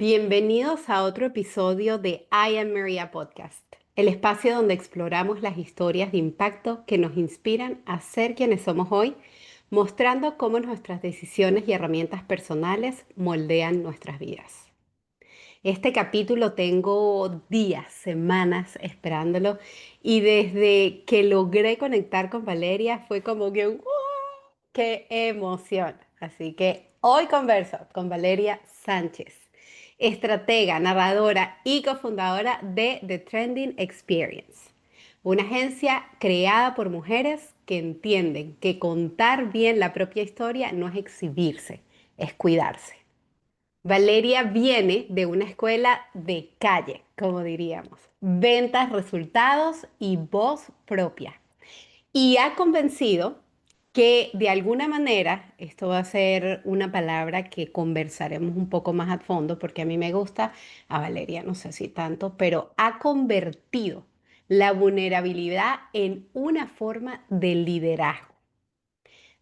Bienvenidos a otro episodio de I Am Maria Podcast, el espacio donde exploramos las historias de impacto que nos inspiran a ser quienes somos hoy, mostrando cómo nuestras decisiones y herramientas personales moldean nuestras vidas. Este capítulo tengo días, semanas esperándolo y desde que logré conectar con Valeria fue como que ¡wow! ¡Qué emoción! Así que hoy converso con Valeria Sánchez, estratega, narradora y cofundadora de The Trending Experience, una agencia creada por mujeres que entienden que contar bien la propia historia no es exhibirse, es cuidarse. Valeria viene de una escuela de calle, como diríamos, ventas, resultados y voz propia. Y ha convencido que de alguna manera, esto va a ser una palabra que conversaremos un poco más a fondo, porque a mí me gusta, a Valeria no sé si tanto, pero ha convertido la vulnerabilidad en una forma de liderazgo.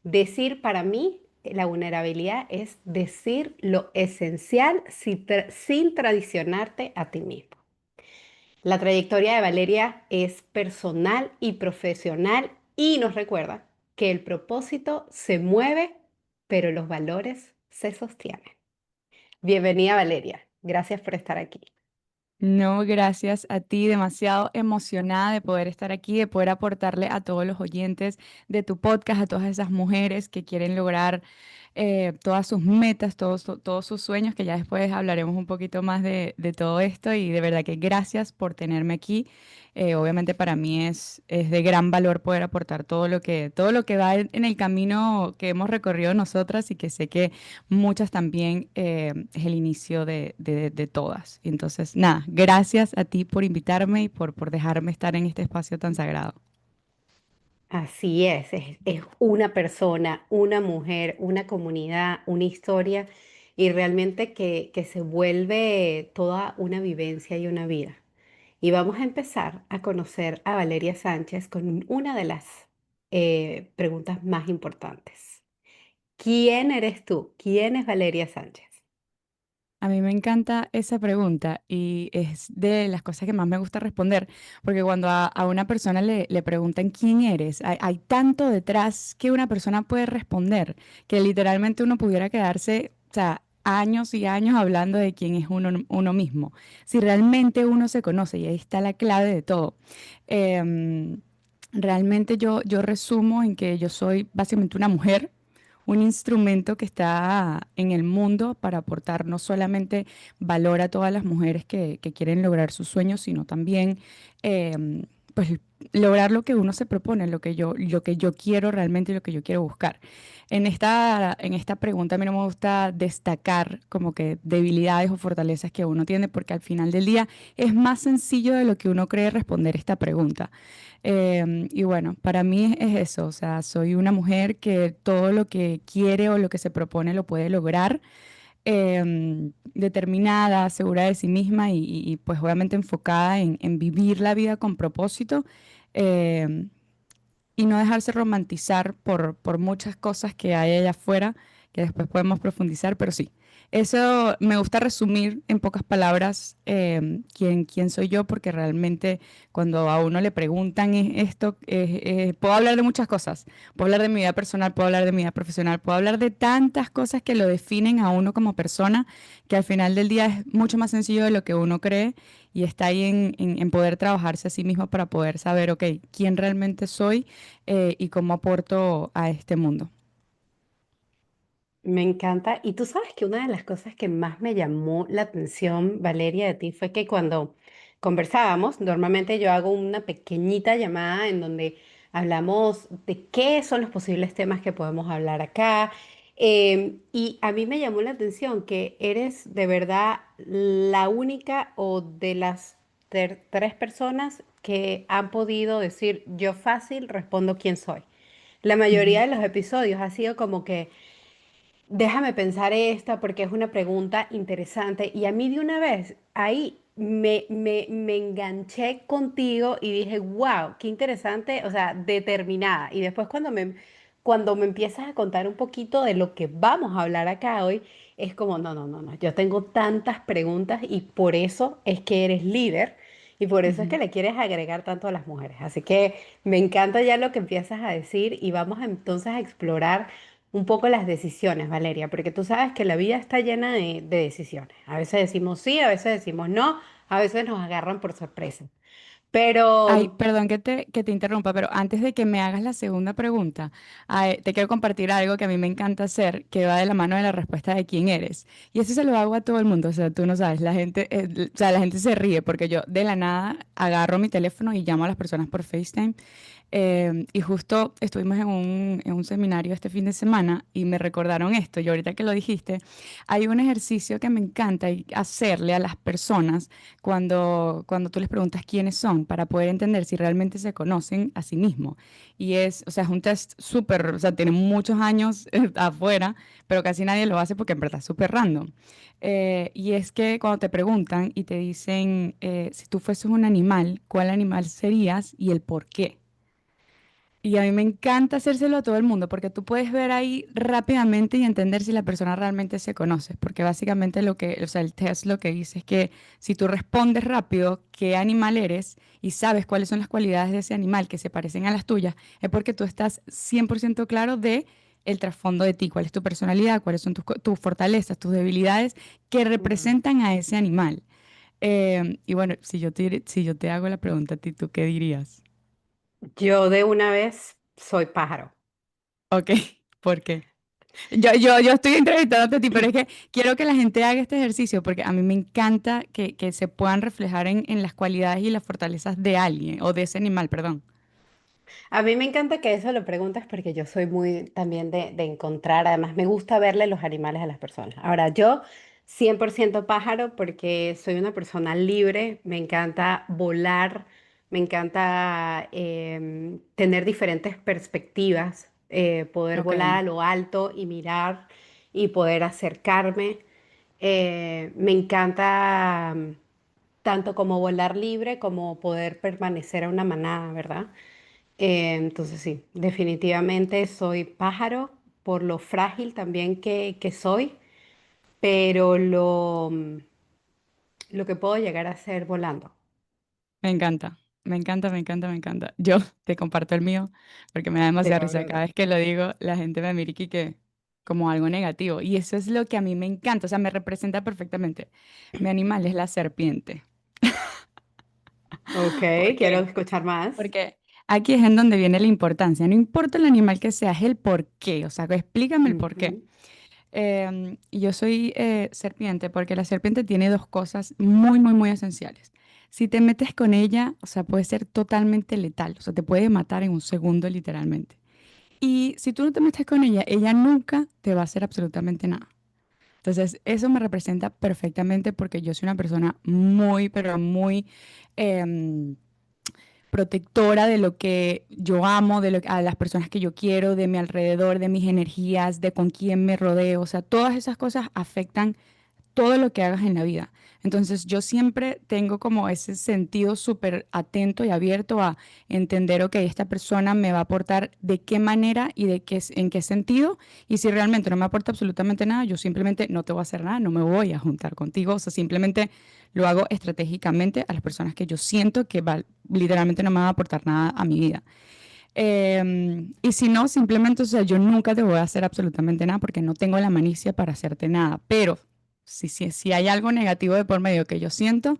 Decir para mí, la vulnerabilidad es decir lo esencial sin traicionarte a ti mismo. La trayectoria de Valeria es personal y profesional y nos recuerda que el propósito se mueve, pero los valores se sostienen. Bienvenida, Valeria. Gracias por estar aquí. No, gracias a ti, demasiado emocionada de poder estar aquí, de poder aportarle a todos los oyentes de tu podcast, a todas esas mujeres que quieren lograr todas sus metas, todos sus sueños, que ya después hablaremos un poquito más de todo esto y de verdad que gracias por tenerme aquí. Obviamente para mí es de gran valor poder aportar todo lo que va en el camino que hemos recorrido nosotras y que sé que muchas también es el inicio de todas. Entonces, nada, gracias a ti por invitarme y por dejarme estar en este espacio tan sagrado. Así es una persona, una mujer, una comunidad, una historia y realmente que se vuelve toda una vivencia y una vida. Y vamos a empezar a conocer a Valeria Sánchez con una de las preguntas más importantes. ¿Quién eres tú? ¿Quién es Valeria Sánchez? A mí me encanta esa pregunta y es de las cosas que más me gusta responder, porque cuando a una persona le preguntan quién eres, hay tanto detrás que una persona puede responder, que literalmente uno pudiera quedarse, o sea, años y años hablando de quién es uno mismo. Si realmente uno se conoce, y ahí está la clave de todo. Em, Realmente yo resumo en que yo soy básicamente una mujer, un instrumento que está en el mundo para aportar no solamente valor a todas las mujeres que quieren lograr sus sueños, sino también pues lograr lo que uno se propone, lo que yo quiero realmente y lo que yo quiero buscar. En esta pregunta a mí no me gusta destacar como que debilidades o fortalezas que uno tiene, porque al final del día es más sencillo de lo que uno cree responder esta pregunta. Y bueno, para mí es eso, o sea, soy una mujer que todo lo que quiere o lo que se propone lo puede lograr, determinada, segura de sí misma y, pues obviamente enfocada en vivir la vida con propósito, em, y no dejarse romantizar por muchas cosas que hay allá afuera, que después podemos profundizar, pero sí. Eso me gusta resumir en pocas palabras quién soy yo, porque realmente cuando a uno le preguntan esto, puedo hablar de muchas cosas. Puedo hablar de mi vida personal, puedo hablar de mi vida profesional, puedo hablar de tantas cosas que lo definen a uno como persona, que al final del día es mucho más sencillo de lo que uno cree y está ahí en poder trabajarse a sí mismo para poder saber, ok, quién realmente soy y cómo aporto a este mundo. Me encanta. Y tú sabes que una de las cosas que más me llamó la atención, Valeria, de ti fue que cuando conversábamos, normalmente yo hago una pequeñita llamada en donde hablamos de qué son los posibles temas que podemos hablar acá. Y a mí me llamó la atención que eres de verdad la única o de las tres personas que han podido decir yo fácil respondo quién soy. La mayoría Ujú. de los episodios ha sido como que déjame pensar esta porque es una pregunta interesante y a mí de una vez ahí me enganché contigo y dije, wow, qué interesante, o sea, determinada. Y después cuando me empiezas a contar un poquito de lo que vamos a hablar acá hoy, es como, no, no, no, no, yo tengo tantas preguntas y por eso es que eres líder y por eso es que Ujú. le quieres agregar tanto a las mujeres. Así que me encanta ya lo que empiezas a decir y vamos entonces a explorar un poco las decisiones, Valeria, porque tú sabes que la vida está llena de decisiones. A veces decimos sí, a veces decimos no, a veces nos agarran por sorpresa. Ay, Pero perdón que te interrumpa, pero antes de que me hagas la segunda pregunta, te quiero compartir algo que a mí me encanta hacer, que va de la mano de la respuesta de quién eres. Y eso se lo hago a todo el mundo, o sea, tú no sabes, la gente, o sea, la gente se ríe porque yo de la nada agarro mi teléfono y llamo a las personas por FaceTime. Y justo estuvimos en un seminario este fin de semana y me recordaron esto. Y ahorita que lo dijiste, hay un ejercicio que me encanta hacerle a las personas cuando tú les preguntas quiénes son para poder entender si realmente se conocen a sí mismos. Y es, o sea, es un test súper, o sea, tiene muchos años afuera, pero casi nadie lo hace porque en verdad es súper random. Y es que cuando te preguntan y te dicen, si tú fueses un animal, ¿cuál animal serías y el por qué? Y a mí me encanta hacérselo a todo el mundo porque tú puedes ver ahí rápidamente y entender si la persona realmente se conoce. Porque básicamente lo que, o sea, el test lo que dice es que si tú respondes rápido qué animal eres y sabes cuáles son las cualidades de ese animal que se parecen a las tuyas, es porque tú estás 100% claro de el trasfondo de ti, cuál es tu personalidad, cuáles son tus fortalezas, tus debilidades que mm, representan a ese animal. Y bueno, si yo te hago la pregunta a ti, ¿tú qué dirías? yo de una vez soy pájaro. Ok, ¿por qué? Yo estoy entrevistándote a ti, pero es que quiero que la gente haga este ejercicio porque a mí me encanta que se puedan reflejar en las cualidades y las fortalezas de alguien o de ese animal, perdón. A mí me encanta que eso lo preguntes porque yo soy muy también de encontrar, además me gusta verle los animales a las personas. Ahora, yo 100% pájaro porque soy una persona libre, me encanta volar, me encanta tener diferentes perspectivas, poder Ok, volar a lo alto y mirar y poder acercarme. Me encanta tanto como volar libre como poder permanecer a una manada, ¿verdad? Entonces sí, definitivamente soy pájaro por lo frágil también que soy, pero lo que puedo llegar a ser volando. me encanta, me encanta, me encanta, me encanta. Yo te comparto el mío porque me da Sí, demasiada risa. Cada obviamente. vez que lo digo, la gente me mira y que como algo negativo. Y eso es lo que a mí me encanta, o sea, me representa perfectamente. Mi animal es la serpiente. Ok, ¿Por quiero qué? escuchar más. Porque aquí es en donde viene la importancia. No importa el animal que sea, es el por qué. O sea, explícame el por qué. Ujú, Y yo soy serpiente porque la serpiente tiene dos cosas muy, muy, muy esenciales. Si te metes con ella, o sea, puede ser totalmente letal. O sea, te puede matar en un segundo, literalmente. Y si tú no te metes con ella nunca te va a hacer absolutamente nada. Entonces, eso me representa perfectamente porque yo soy una persona muy, pero muy em, protectora de lo que yo amo, a las personas que yo quiero, de mi alrededor, de mis energías, de con quién me rodeo. O sea, todas esas cosas afectan todo lo que hagas en la vida. Entonces yo siempre tengo como ese sentido súper atento y abierto a entender, ok, esta persona me va a aportar de qué manera y en qué sentido. Y si realmente no me aporta absolutamente nada, yo simplemente no te voy a hacer nada, no me voy a juntar contigo. O sea, simplemente lo hago estratégicamente a las personas que yo siento que literalmente no me van a aportar nada a mi vida. Y si no, simplemente, o sea, yo nunca te voy a hacer absolutamente nada porque no tengo la malicia para hacerte nada. Pero si hay algo negativo de por medio que yo siento,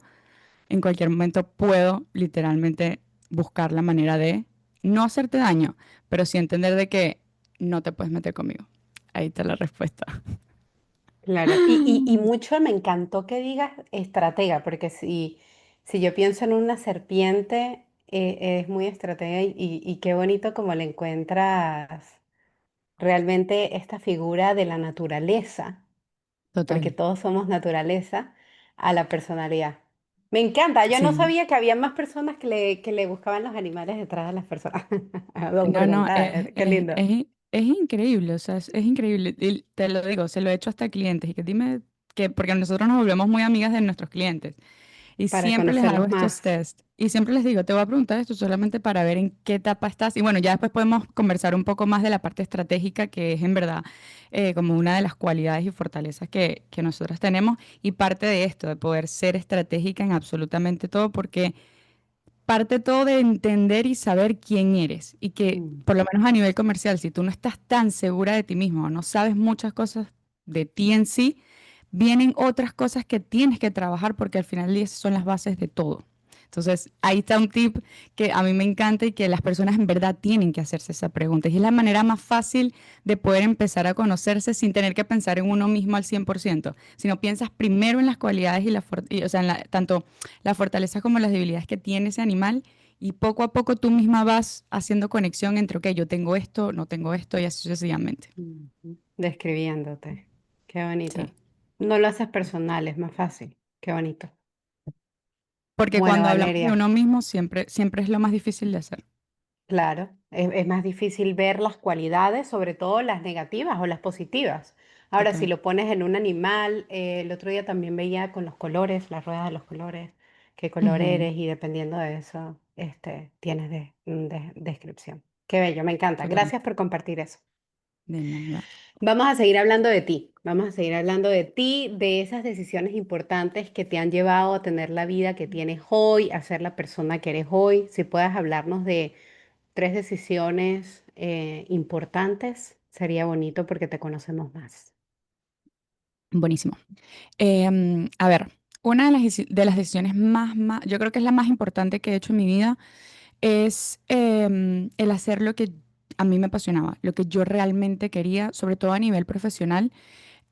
en cualquier momento puedo literalmente buscar la manera de no hacerte daño, pero sí entender de que no te puedes meter conmigo. Ahí está la respuesta. claro, y mucho me encantó que digas estratega, porque si yo pienso en una serpiente, es muy estratega y qué bonito como le encuentras realmente esta figura de la naturaleza, porque Total. todos somos naturaleza, a la personalidad. Me encanta, yo no Sí. sabía que había más personas que le buscaban los animales detrás de las personas. Perdón, No, no, pregunta, qué lindo. es increíble, o sea, es increíble. Y te lo digo, se lo he hecho hasta a clientes y que porque nosotros nos volvemos muy amigas de nuestros clientes y Para siempre les hago conocerlos estos más. tests. Y siempre les digo, te voy a preguntar esto solamente para ver en qué etapa estás. Y bueno, ya después podemos conversar un poco más de la parte estratégica, que es en verdad como una de las cualidades y fortalezas que nosotros tenemos. Y parte de esto, de poder ser estratégica en absolutamente todo, porque parte todo de entender y saber quién eres. Y que, Mm, por lo menos a nivel comercial, si tú no estás tan segura de ti mismo, o no sabes muchas cosas de ti en sí, vienen otras cosas que tienes que trabajar porque al final del día esas son las bases de todo. Entonces, ahí está un tip que a mí me encanta y que las personas en verdad tienen que hacerse esa pregunta. Y es la manera más fácil de poder empezar a conocerse sin tener que pensar en uno mismo al 100%, sino piensas primero en las cualidades y, o sea, tanto las fortalezas como las debilidades que tiene ese animal y poco a poco tú misma vas haciendo conexión entre, ok, yo tengo esto, no tengo esto y así sucesivamente. describiéndote. Qué bonito. Sí. No lo haces personal, es más fácil. Qué bonito. Porque Bueno, cuando hablamos de Valeria, uno mismo, siempre es lo más difícil de hacer. claro, es más difícil ver las cualidades, sobre todo las negativas o las positivas. Ahora, si Total. lo pones en un animal, el otro día también veía con los colores, las ruedas de los colores, qué color Ujú. eres y dependiendo de eso, tienes descripción. Qué bello, me encanta. Total. Gracias por compartir eso. De nada. Vamos a seguir hablando de ti. Vamos a seguir hablando de ti, de esas decisiones importantes que te han llevado a tener la vida que tienes hoy, a ser la persona que eres hoy. Si puedes hablarnos de tres decisiones importantes, sería bonito porque te conocemos más. Buenísimo. A ver, una de las decisiones yo creo que es la más importante que he hecho en mi vida, es el hacer lo que a mí me apasionaba, lo que yo realmente quería, sobre todo a nivel profesional,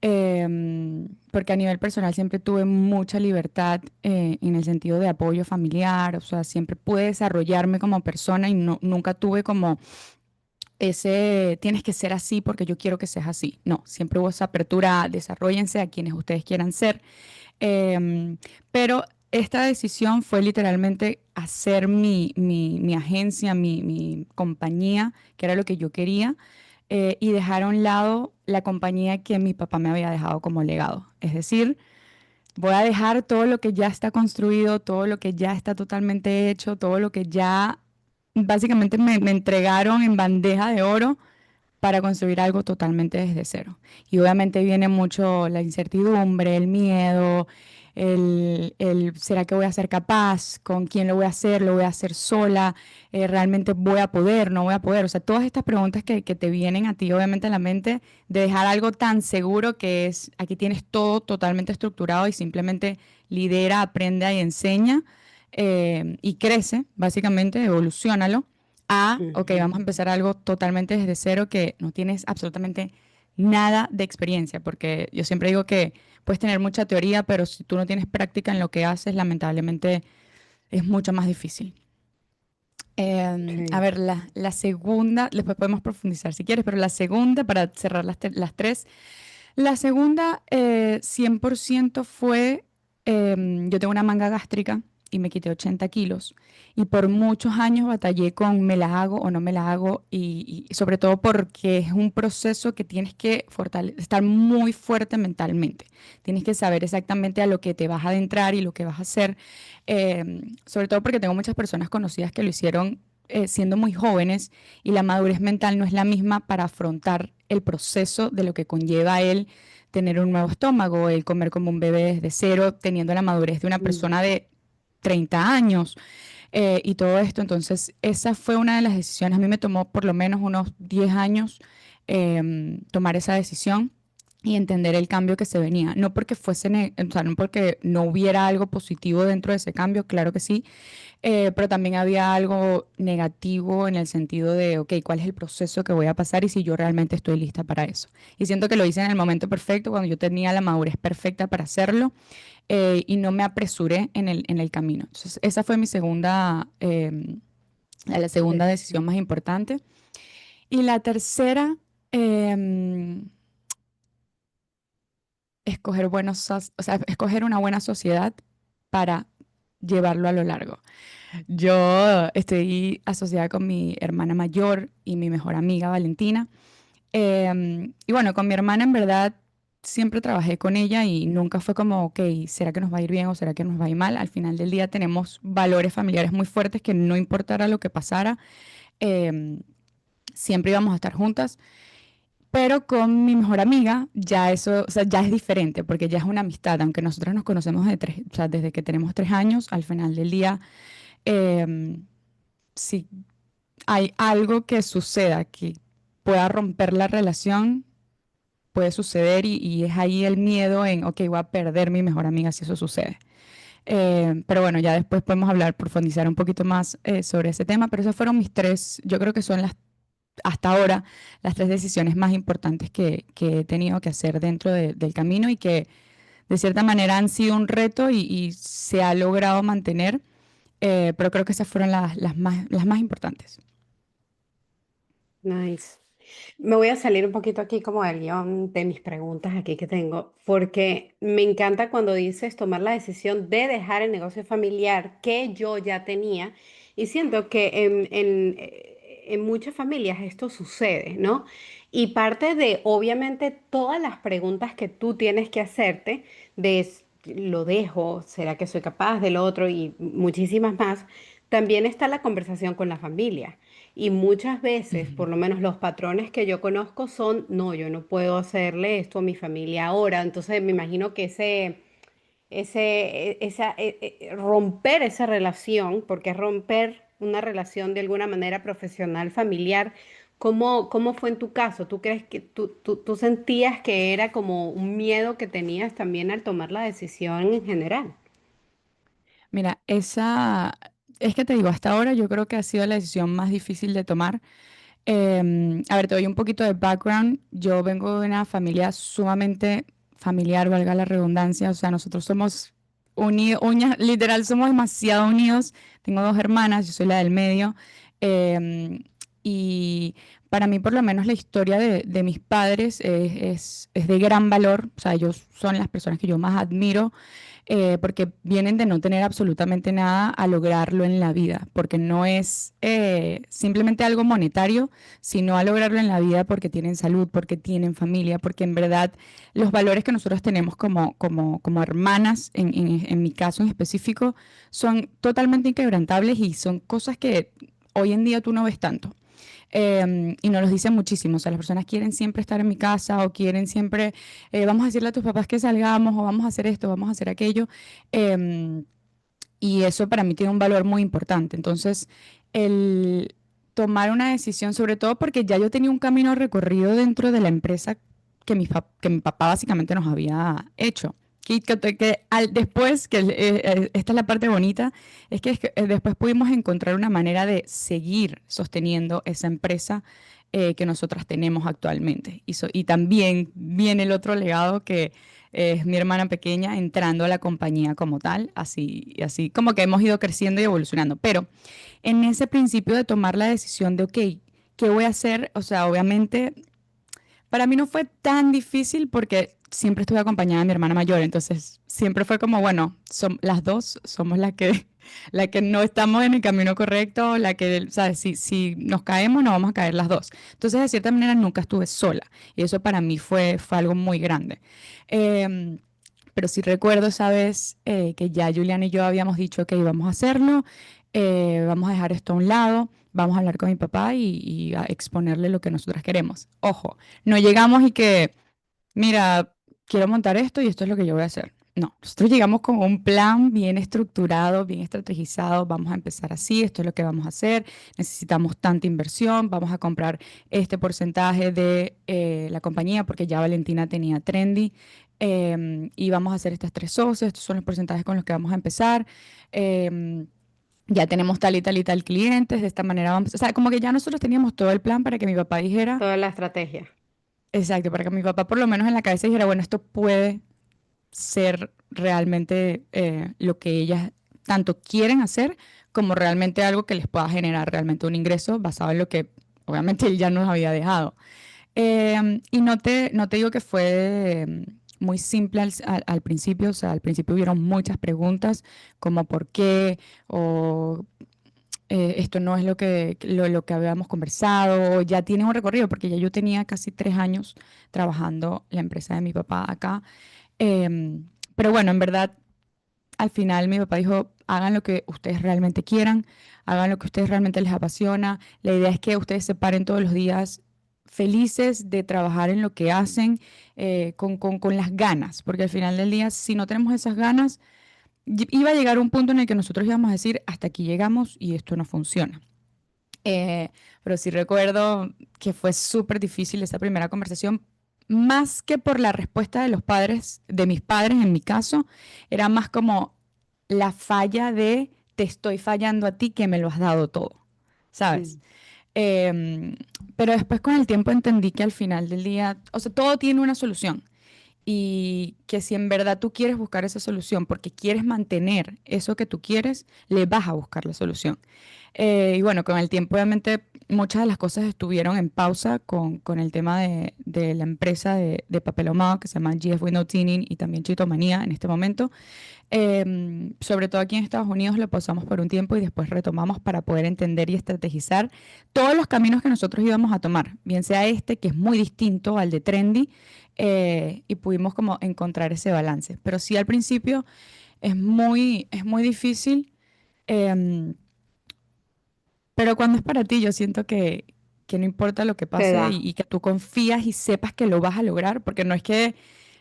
porque a nivel personal siempre tuve mucha libertad en el sentido de apoyo familiar, o sea, siempre pude desarrollarme como persona y nunca tuve como ese, tienes que ser así porque yo quiero que seas así. No, siempre hubo esa apertura, desarróllense a quienes ustedes quieran ser. Em, pero esta decisión fue literalmente hacer mi agencia, mi compañía, que era lo que yo quería, y dejar a un lado la compañía que mi papá me había dejado como legado. Es decir, voy a dejar todo lo que ya está construido, todo lo que ya está totalmente hecho, todo lo que ya básicamente me entregaron en bandeja de oro para construir algo totalmente desde cero. Y obviamente viene mucho la incertidumbre, el miedo, ¿será que voy a ser capaz? ¿Con quién lo voy a hacer? ¿Lo voy a hacer sola? ¿Realmente voy a poder? ¿No voy a poder? O sea, todas estas preguntas que te vienen a ti obviamente en la mente de dejar algo tan seguro que es, aquí tienes todo totalmente estructurado y simplemente lidera, aprende y enseña y crece, básicamente, evolucionalo ok, Ujú. vamos a empezar algo totalmente desde cero que no tienes absolutamente nada de experiencia, porque yo siempre digo que puedes tener mucha teoría, pero si tú no tienes práctica en lo que haces, lamentablemente es mucho más difícil. A Sí. ver, la segunda, después podemos profundizar si quieres, pero la segunda, para cerrar las tres, la segunda 100% fue, yo tengo una manga gástrica y me quité 80 kilos y por muchos años batallé con me la hago o no me la hago y sobre todo porque es un proceso que tienes que estar muy fuerte mentalmente. Tienes que saber exactamente a lo que te vas a adentrar y lo que vas a hacer, sobre todo porque tengo muchas personas conocidas que lo hicieron siendo muy jóvenes y la madurez mental no es la misma para afrontar el proceso de lo que conlleva el tener un nuevo estómago, el comer como un bebé desde cero, teniendo la madurez de una Mm, persona de 30 años y todo esto. Entonces, esa fue una de las decisiones. A mí me tomó por lo menos unos 10 años tomar esa decisión y entender el cambio que se venía. No porque fuese, o sea, no porque no hubiera algo positivo dentro de ese cambio, claro que sí, pero también había algo negativo en el sentido de, ok, ¿cuál es el proceso que voy a pasar y si yo realmente estoy lista para eso? Y siento que lo hice en el momento perfecto, cuando yo tenía la madurez perfecta para hacerlo y no me apresuré en el camino. Entonces, esa fue mi segunda, la segunda decisión decisión. más importante. Y la tercera, em, escoger o sea, escoger una buena sociedad para llevarlo a lo largo. Yo estoy asociada con mi hermana mayor y mi mejor amiga Valentina. Y bueno, con mi hermana en verdad siempre trabajé con ella y nunca fue como, ok, ¿será que nos va a ir bien o será que nos va a ir mal? Al final del día tenemos valores familiares muy fuertes que no importara lo que pasara, em, siempre íbamos a estar juntas. Pero con mi mejor amiga ya eso, o sea, ya es diferente, porque ya es una amistad, aunque nosotros nos conocemos o sea, desde que tenemos 3 años, al final del día, em, si hay algo que suceda que pueda romper la relación, puede suceder y es ahí el miedo en, ok, voy a perder mi mejor amiga si eso sucede. Pero bueno, ya después podemos hablar, profundizar un poquito más sobre ese tema, pero esas fueron mis tres, yo creo que son hasta ahora las tres decisiones más importantes que he tenido que hacer dentro del camino y que de cierta manera han sido un reto y se ha logrado mantener, pero creo que esas fueron las más importantes. Nice. Me voy a salir un poquito aquí como del guión de mis preguntas aquí que tengo, porque me encanta cuando dices tomar la decisión de dejar el negocio familiar que yo ya tenía y siento que en muchas familias esto sucede, ¿no? Y parte de, obviamente, todas las preguntas que tú tienes que hacerte de lo dejo, ¿será que soy capaz del otro? Y muchísimas más, también está la conversación con la familia. Y muchas veces, Ujú. por lo menos los patrones que yo conozco son, no, yo no puedo hacerle esto a mi familia ahora. Entonces me imagino que romper esa relación, porque es romper una relación de alguna manera profesional, familiar, ¿cómo fue en tu caso? ¿Tú crees que tú sentías que era como un miedo que tenías también al tomar la decisión en general? Mira, es que te digo, hasta ahora yo creo que ha sido la decisión más difícil de tomar. A ver, te doy un poquito de background. Yo vengo de una familia sumamente familiar, valga la redundancia. O sea, nosotros somos unidos, literal, somos demasiado unidos. Tengo dos hermanas, yo soy la del medio. em, y para mí, por lo menos, la historia de mis padres es de gran valor. O sea, ellos son las personas que yo más admiro porque vienen de no tener absolutamente nada a lograrlo en la vida, porque no es simplemente algo monetario, sino a lograrlo en la vida porque tienen salud, porque tienen familia, porque en verdad los valores que nosotros tenemos como hermanas, en mi caso en específico, son totalmente inquebrantables y son cosas que hoy en día tú no ves tanto. Y nos los dicen muchísimo, o sea, las personas quieren siempre estar en mi casa o quieren siempre, vamos a decirle a tus papás que salgamos o vamos a hacer esto, vamos a hacer aquello. em, y eso para mí tiene un valor muy importante. Entonces, el tomar una decisión, sobre todo porque ya yo tenía un camino recorrido dentro de la empresa que mi papá básicamente nos había hecho. Después, esta es la parte bonita, es que después pudimos encontrar una manera de seguir sosteniendo esa empresa que nosotras tenemos actualmente. Y también viene el otro legado que es mi hermana pequeña entrando a la compañía como tal, así, y así como que hemos ido creciendo y evolucionando. Pero en ese principio de tomar la decisión de, ok, ¿qué voy a hacer? O sea, obviamente para mí no fue tan difícil porque siempre estuve acompañada de mi hermana mayor, entonces siempre fue como, bueno, las dos somos la que no estamos en el camino correcto, la que, ¿sabes? Si nos caemos, no vamos a caer las dos. Entonces, de cierta manera, nunca estuve sola y eso para mí fue algo muy grande. Em, pero sí recuerdo esa vez que ya Julián y yo habíamos dicho que íbamos a hacerlo, vamos a dejar esto a un lado, vamos a hablar con mi papá y a exponerle lo que nosotras queremos. Ojo, no llegamos y que, mira, quiero montar esto y esto es lo que yo voy a hacer. No, nosotros llegamos con un plan bien estructurado, bien estrategizado. Vamos a empezar así, esto es lo que vamos a hacer. Necesitamos tanta inversión, vamos a comprar este porcentaje de la compañía porque ya Valentina tenía Trendy. Y vamos a hacer estas tres socios, estos son los porcentajes con los que vamos a empezar. em, ya tenemos tal y tal y tal clientes, de esta manera vamos, o sea, como que ya nosotros teníamos todo el plan para que mi papá dijera, Toda la estrategia. exacto, para que mi papá por lo menos en la cabeza dijera, bueno, esto puede ser realmente lo que ellas tanto quieren hacer como realmente algo que les pueda generar realmente un ingreso basado en lo que obviamente él ya nos había dejado. Y no te digo que fue muy simple al principio, o sea, al principio hubieron muchas preguntas como por qué o esto no es lo que habíamos conversado, o ya tiene un recorrido, porque ya yo tenía casi 3 años trabajando la empresa de mi papá acá. Pero bueno, en verdad, al final mi papá dijo, hagan lo que ustedes realmente quieran, hagan lo que a ustedes realmente les apasiona. La idea es que ustedes se paren todos los días felices de trabajar en lo que hacen, con las ganas, porque al final del día, si no tenemos esas ganas, iba a llegar un punto en el que nosotros íbamos a decir, hasta aquí llegamos y esto no funciona. Eh, pero sí recuerdo que fue súper difícil esa primera conversación, más que por la respuesta de los padres, de mis padres en mi caso, era más como la falla de te estoy fallando a ti que me lo has dado todo, ¿sabes? Mm, Em, pero después con el tiempo entendí que al final del día, o sea, todo tiene una solución y que si en verdad tú quieres buscar esa solución porque quieres mantener eso que tú quieres, le vas a buscar la solución. Y bueno, con el tiempo obviamente muchas de las cosas estuvieron en pausa con el tema de la empresa de papel ahumado que se llama GF Window Tinning y también Chitomanía en este momento. Sobre todo aquí en Estados Unidos lo pausamos por un tiempo y después retomamos para poder entender y estrategizar todos los caminos que nosotros íbamos a tomar, bien sea este que es muy distinto al de Trendy, y pudimos como encontrar ese balance. Pero sí al principio es muy difícil. em, pero cuando es para ti, yo siento que no importa lo que se pase da. y que tú confías y sepas que lo vas a lograr, porque no es que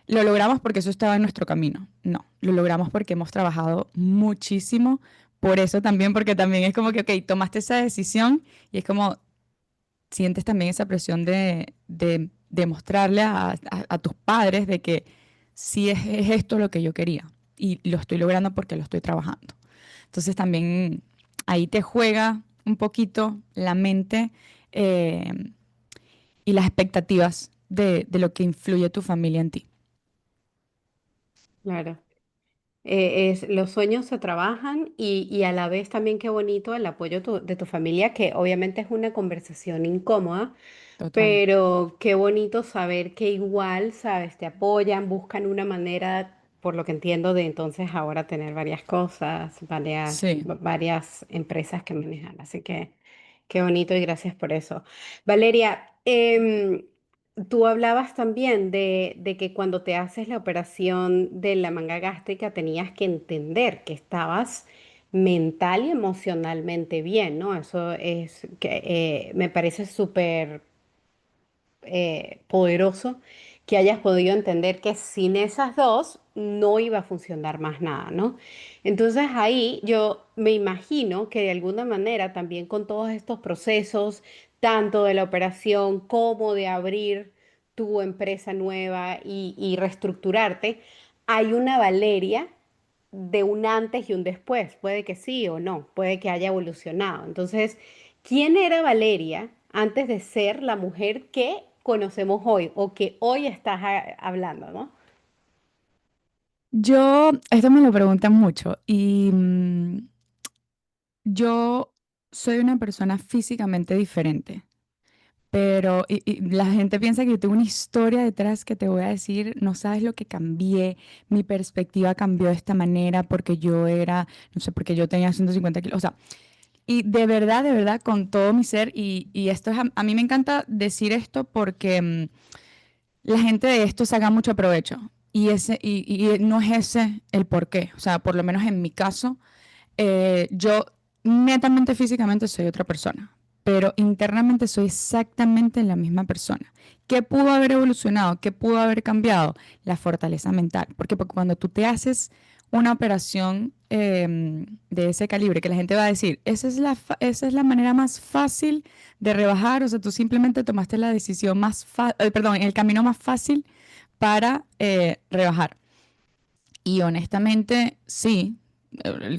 lo logramos porque eso estaba en nuestro camino. No, lo logramos porque hemos trabajado muchísimo. Por eso también, porque también es como que, ok, tomaste esa decisión y es como sientes también esa presión de demostrarle a tus padres de que sí es esto lo que yo quería y lo estoy logrando porque lo estoy trabajando. Entonces también ahí te juega un poquito la mente, eh, y las expectativas de lo que influye tu familia en ti. Claro. Los sueños se trabajan y a la vez también qué bonito el apoyo de tu familia, que obviamente es una conversación incómoda, Total. pero qué bonito saber que igual, sabes, te apoyan, buscan una manera, por lo que entiendo, de entonces ahora tener varias cosas, Sí. varias empresas que manejan. Así que qué bonito y gracias por eso. Valeria, tú hablabas también de que cuando te haces la operación de la manga gástrica tenías que entender que estabas mental y emocionalmente bien, ¿no? Eso es que me parece súper poderoso que hayas podido entender que sin esas dos no iba a funcionar más nada, ¿no? Entonces ahí yo me imagino que de alguna manera también con todos estos procesos, tanto de la operación como de abrir tu empresa nueva y reestructurarte, hay una Valeria de un antes y un después. Puede que sí o no, puede que haya evolucionado. Entonces, ¿quién era Valeria antes de ser la mujer que conocemos hoy o que hoy estás hablando, ¿no? Esto me lo preguntan mucho y yo soy una persona físicamente diferente. Pero y la gente piensa que yo tengo una historia detrás que te voy a decir, no sabes lo que cambié, mi perspectiva cambió de esta manera porque yo era, no sé, porque yo tenía 150 kilos, o sea, y de verdad, con todo mi ser, y esto es, a mí me encanta decir esto porque la gente de esto saca mucho provecho, y no es ese el porqué, o sea, por lo menos en mi caso, yo netamente físicamente soy otra persona, pero internamente soy exactamente la misma persona. ¿Qué pudo haber evolucionado? ¿Qué pudo haber cambiado? La fortaleza mental. Porque cuando tú te haces una operación, de ese calibre, que la gente va a decir, esa es la manera más fácil de rebajar, o sea, tú simplemente tomaste la decisión perdón, el camino más fácil para rebajar. Y honestamente, sí,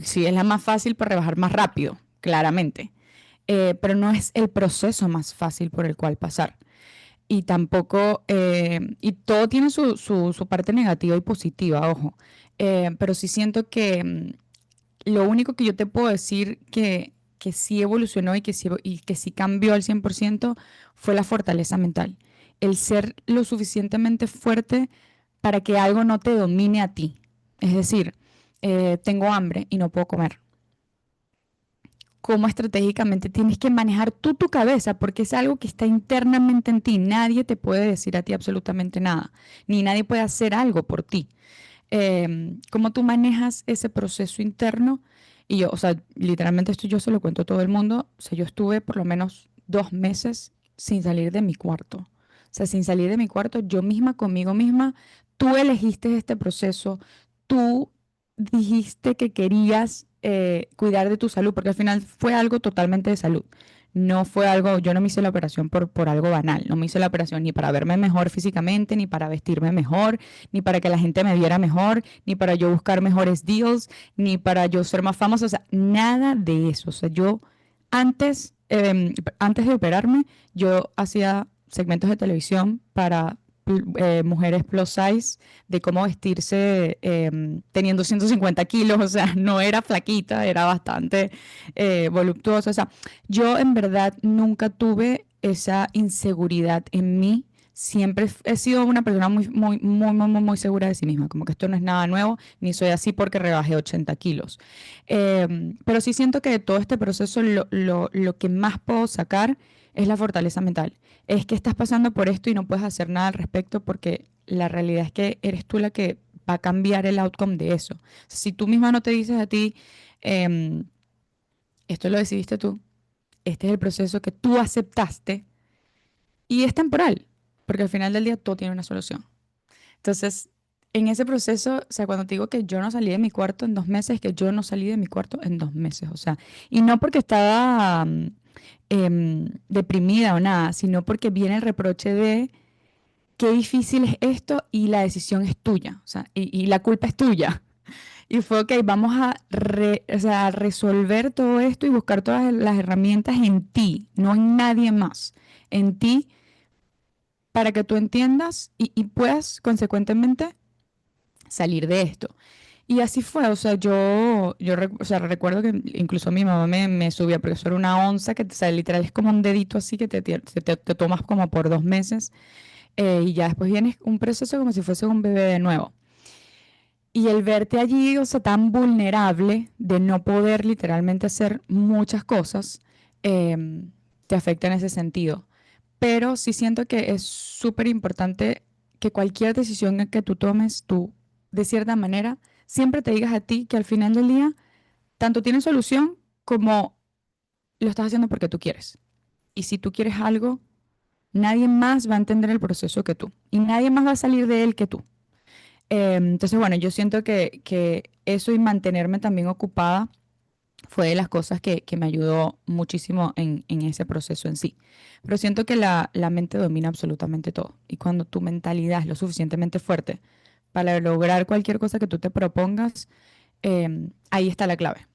sí es la más fácil para rebajar más rápido, claramente. Pero no es el proceso más fácil por el cual pasar. Y tampoco, y todo tiene su parte negativa y positiva, ojo. Pero sí siento que lo único que yo te puedo decir que sí evolucionó y que sí cambió al 100% fue la fortaleza mental. El ser lo suficientemente fuerte para que algo no te domine a ti. Es decir, tengo hambre y no puedo comer. cómo estratégicamente tienes que manejar tú tu cabeza, porque es algo que está internamente en ti. Nadie te puede decir a ti absolutamente nada, ni nadie puede hacer algo por ti. Cómo tú manejas ese proceso interno. Y yo, o sea, literalmente esto yo se lo cuento a todo el mundo. O sea, yo estuve por lo menos 2 meses sin salir de mi cuarto. O sea, sin salir de mi cuarto, yo misma conmigo misma, tú elegiste este proceso, tú dijiste que querías cuidar de tu salud, porque al final fue algo totalmente de salud. No fue algo, yo no me hice la operación por algo banal, no me hice la operación ni para verme mejor físicamente, ni para vestirme mejor, ni para que la gente me viera mejor, ni para yo buscar mejores deals, ni para yo ser más famosa, o sea, nada de eso. O sea, yo antes de operarme, yo hacía segmentos de televisión para mujeres plus size, de cómo vestirse teniendo 150 kilos, o sea, no era flaquita, era bastante voluptuosa. O sea, yo en verdad nunca tuve esa inseguridad en mí. Siempre he sido una persona muy, muy, muy, muy, muy, muy segura de sí misma, como que esto no es nada nuevo, ni soy así porque rebajé 80 kilos. Pero sí siento que de todo este proceso lo que más puedo sacar es la fortaleza mental. Es que estás pasando por esto y no puedes hacer nada al respecto porque la realidad es que eres tú la que va a cambiar el outcome de eso. Si tú misma no te dices a ti, em, esto lo decidiste tú, este es el proceso que tú aceptaste y es temporal, porque al final del día todo tiene una solución. Entonces, en ese proceso, o sea, cuando te digo que yo no salí de mi cuarto en 2 meses, que yo no salí de mi cuarto en 2 meses, o sea, y no porque estaba deprimida o nada, sino porque viene el reproche de qué difícil es esto y la decisión es tuya, o sea, y la culpa es tuya. Y fue, ok, vamos o sea, a resolver todo esto y buscar todas las herramientas en ti, no en nadie más, en ti, para que tú entiendas y puedas consecuentemente salir de esto. Y así fue, o sea, o sea, recuerdo que incluso mi mamá me subía, porque eso era una onza que, o sea, literal es como un dedito así que te tomas como por 2 meses y ya después viene un proceso como si fuese un bebé de nuevo. Y el verte allí, o sea, tan vulnerable de no poder literalmente hacer muchas cosas, te afecta en ese sentido. Pero sí siento que es súper importante que cualquier decisión que tú tomes, tú, de cierta manera, siempre te digas a ti que al final del día, tanto tiene solución como lo estás haciendo porque tú quieres. Y si tú quieres algo, nadie más va a entender el proceso que tú. Y nadie más va a salir de él que tú. Entonces, bueno, yo siento que eso y mantenerme también ocupada fue de las cosas que me ayudó muchísimo en ese proceso en sí. Pero siento que la mente domina absolutamente todo. Y cuando tu mentalidad es lo suficientemente fuerte para lograr cualquier cosa que tú te propongas, ahí está la clave.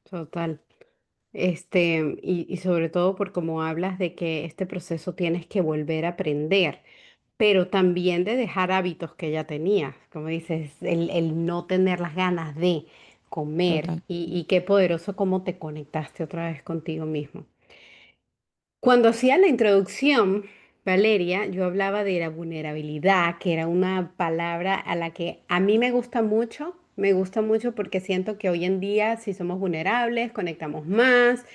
Total. Y sobre todo por cómo hablas de que este proceso tienes que volver a aprender, pero también de dejar hábitos que ya tenías, como dices, el no tener las ganas de comer Total. y qué poderoso cómo te conectaste otra vez contigo mismo. Cuando hacía la introducción, Valeria, yo hablaba de la vulnerabilidad, que era una palabra a la que a mí me gusta mucho porque siento que hoy en día si somos vulnerables, conectamos más,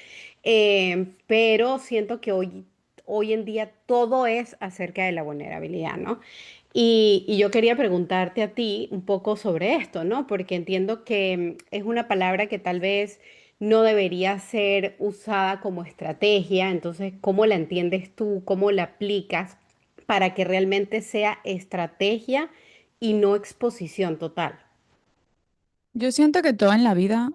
pero siento que hoy en día todo es acerca de la vulnerabilidad, ¿no? Y yo quería preguntarte a ti un poco sobre esto, ¿no? Porque entiendo que es una palabra que tal vez no debería ser usada como estrategia. Entonces, ¿cómo la entiendes tú? ¿Cómo la aplicas para que realmente sea estrategia y no exposición total? Yo siento que todo en la vida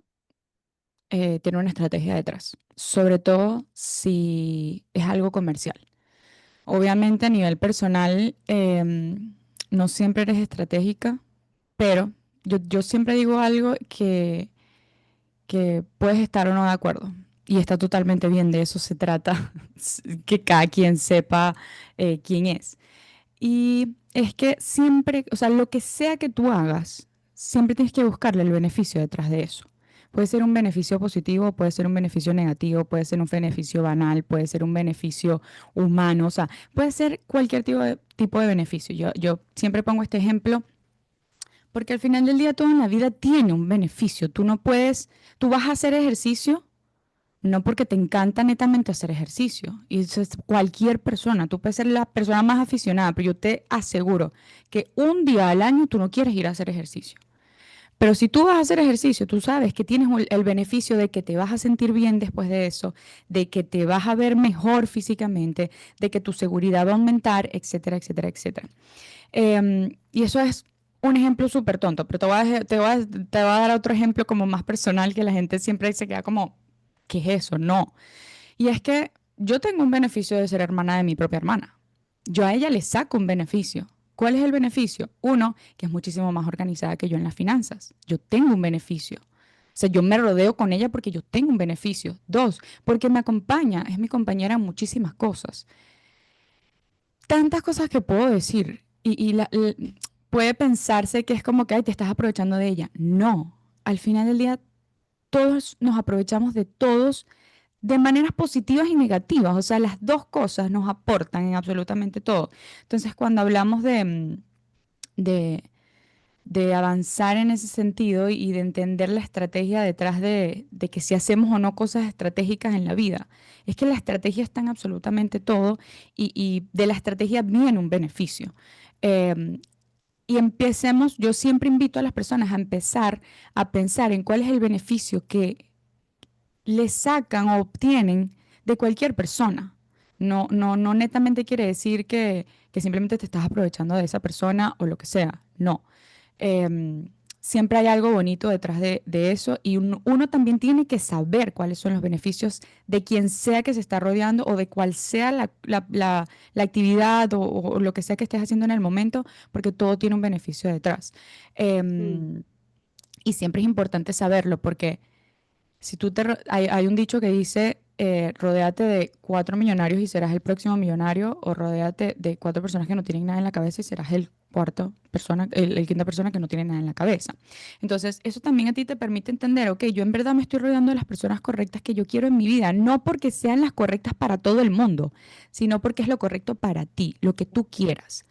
tiene una estrategia detrás, sobre todo si es algo comercial. Obviamente a nivel personal no siempre eres estratégica, pero yo siempre digo algo que puedes estar o no de acuerdo. Y está totalmente bien, de eso se trata, que cada quien sepa quién es. Y es que siempre, o sea, lo que sea que tú hagas, siempre tienes que buscarle el beneficio detrás de eso. Puede ser un beneficio positivo, puede ser un beneficio negativo, puede ser un beneficio banal, puede ser un beneficio humano, o sea, puede ser cualquier tipo de beneficio. Yo siempre pongo este ejemplo Porque al final del día todo en la vida tiene un beneficio. Tú no puedes, tú vas a hacer ejercicio no porque te encanta netamente hacer ejercicio. Y eso es cualquier persona. Tú puedes ser la persona más aficionada, pero yo te aseguro que un día al año tú no quieres ir a hacer ejercicio. Pero si tú vas a hacer ejercicio, tú sabes que tienes el beneficio de que te vas a sentir bien después de eso, de que te vas a ver mejor físicamente, de que tu seguridad va a aumentar, etcétera, etcétera, etcétera. Y eso es un ejemplo súper tonto, pero te voy a dar otro ejemplo como más personal que la gente siempre se queda como, ¿qué es eso? No. Y es que yo tengo un beneficio de ser hermana de mi propia hermana. Yo a ella le saco un beneficio. ¿Cuál es el beneficio? Uno, que es muchísimo más organizada que yo en las finanzas. Yo tengo un beneficio. O sea, yo me rodeo con ella porque yo tengo un beneficio. Dos, porque me acompaña, es mi compañera en muchísimas cosas. Tantas cosas que puedo decir. Puede pensarse que es como que, ay, te estás aprovechando de ella. No, al final del día todos nos aprovechamos de todos de maneras positivas y negativas. O sea, las dos cosas nos aportan en absolutamente todo. Entonces, cuando hablamos de, de avanzar en ese sentido y de entender la estrategia detrás de que si hacemos o no cosas estratégicas en la vida, es que la estrategia está en absolutamente todo y de la estrategia viene un beneficio. Em, y empecemos, yo siempre invito a las personas a empezar a pensar en cuál es el beneficio que le sacan o obtienen de cualquier persona. No, no, no netamente quiere decir que simplemente te estás aprovechando de esa persona o lo que sea. No. Em, Siempre hay algo bonito detrás de eso y uno también tiene que saber cuáles son los beneficios de quien sea que se está rodeando o de cuál sea la actividad o lo que sea que estés haciendo en el momento, porque todo tiene un beneficio detrás. Mm. Em, y siempre es importante saberlo porque si hay un dicho que dice, rodéate de 4 millonarios y serás el próximo millonario, o rodéate de 4 personas que no tienen nada en la cabeza y serás el quinta persona que no tiene nada en la cabeza. Entonces, eso también a ti te permite entender, ok, yo en verdad me estoy rodeando de las personas correctas que yo quiero en mi vida, no porque sean las correctas para todo el mundo, sino porque es lo correcto para ti, lo que tú quieras.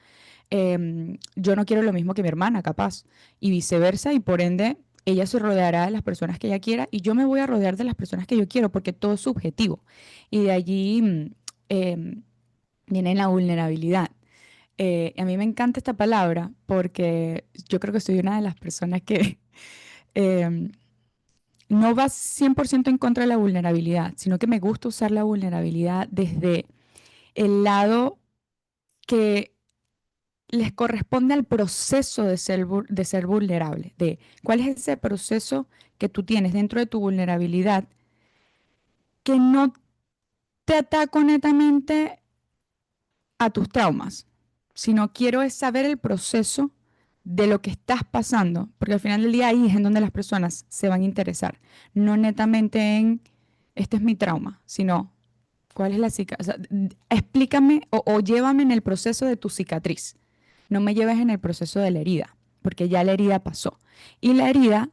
Yo no quiero lo mismo que mi hermana, capaz, y viceversa, y por ende, ella se rodeará de las personas que ella quiera y yo me voy a rodear de las personas que yo quiero, porque todo es subjetivo. Y de allí em, viene la vulnerabilidad. A mí me encanta esta palabra porque yo creo que soy una de las personas que em, no va 100% en contra de la vulnerabilidad, sino que me gusta usar la vulnerabilidad desde el lado que les corresponde al proceso de ser vulnerable, de cuál es ese proceso que tú tienes dentro de tu vulnerabilidad que no te ataco netamente a tus traumas, sino quiero es saber el proceso de lo que estás pasando, porque al final del día ahí es en donde las personas se van a interesar, no netamente en este es mi trauma, sino cuál es la cicatriz, o sea, explícame o llévame en el proceso de tu cicatriz. No me lleves en el proceso de la herida, porque ya la herida pasó. Y la herida,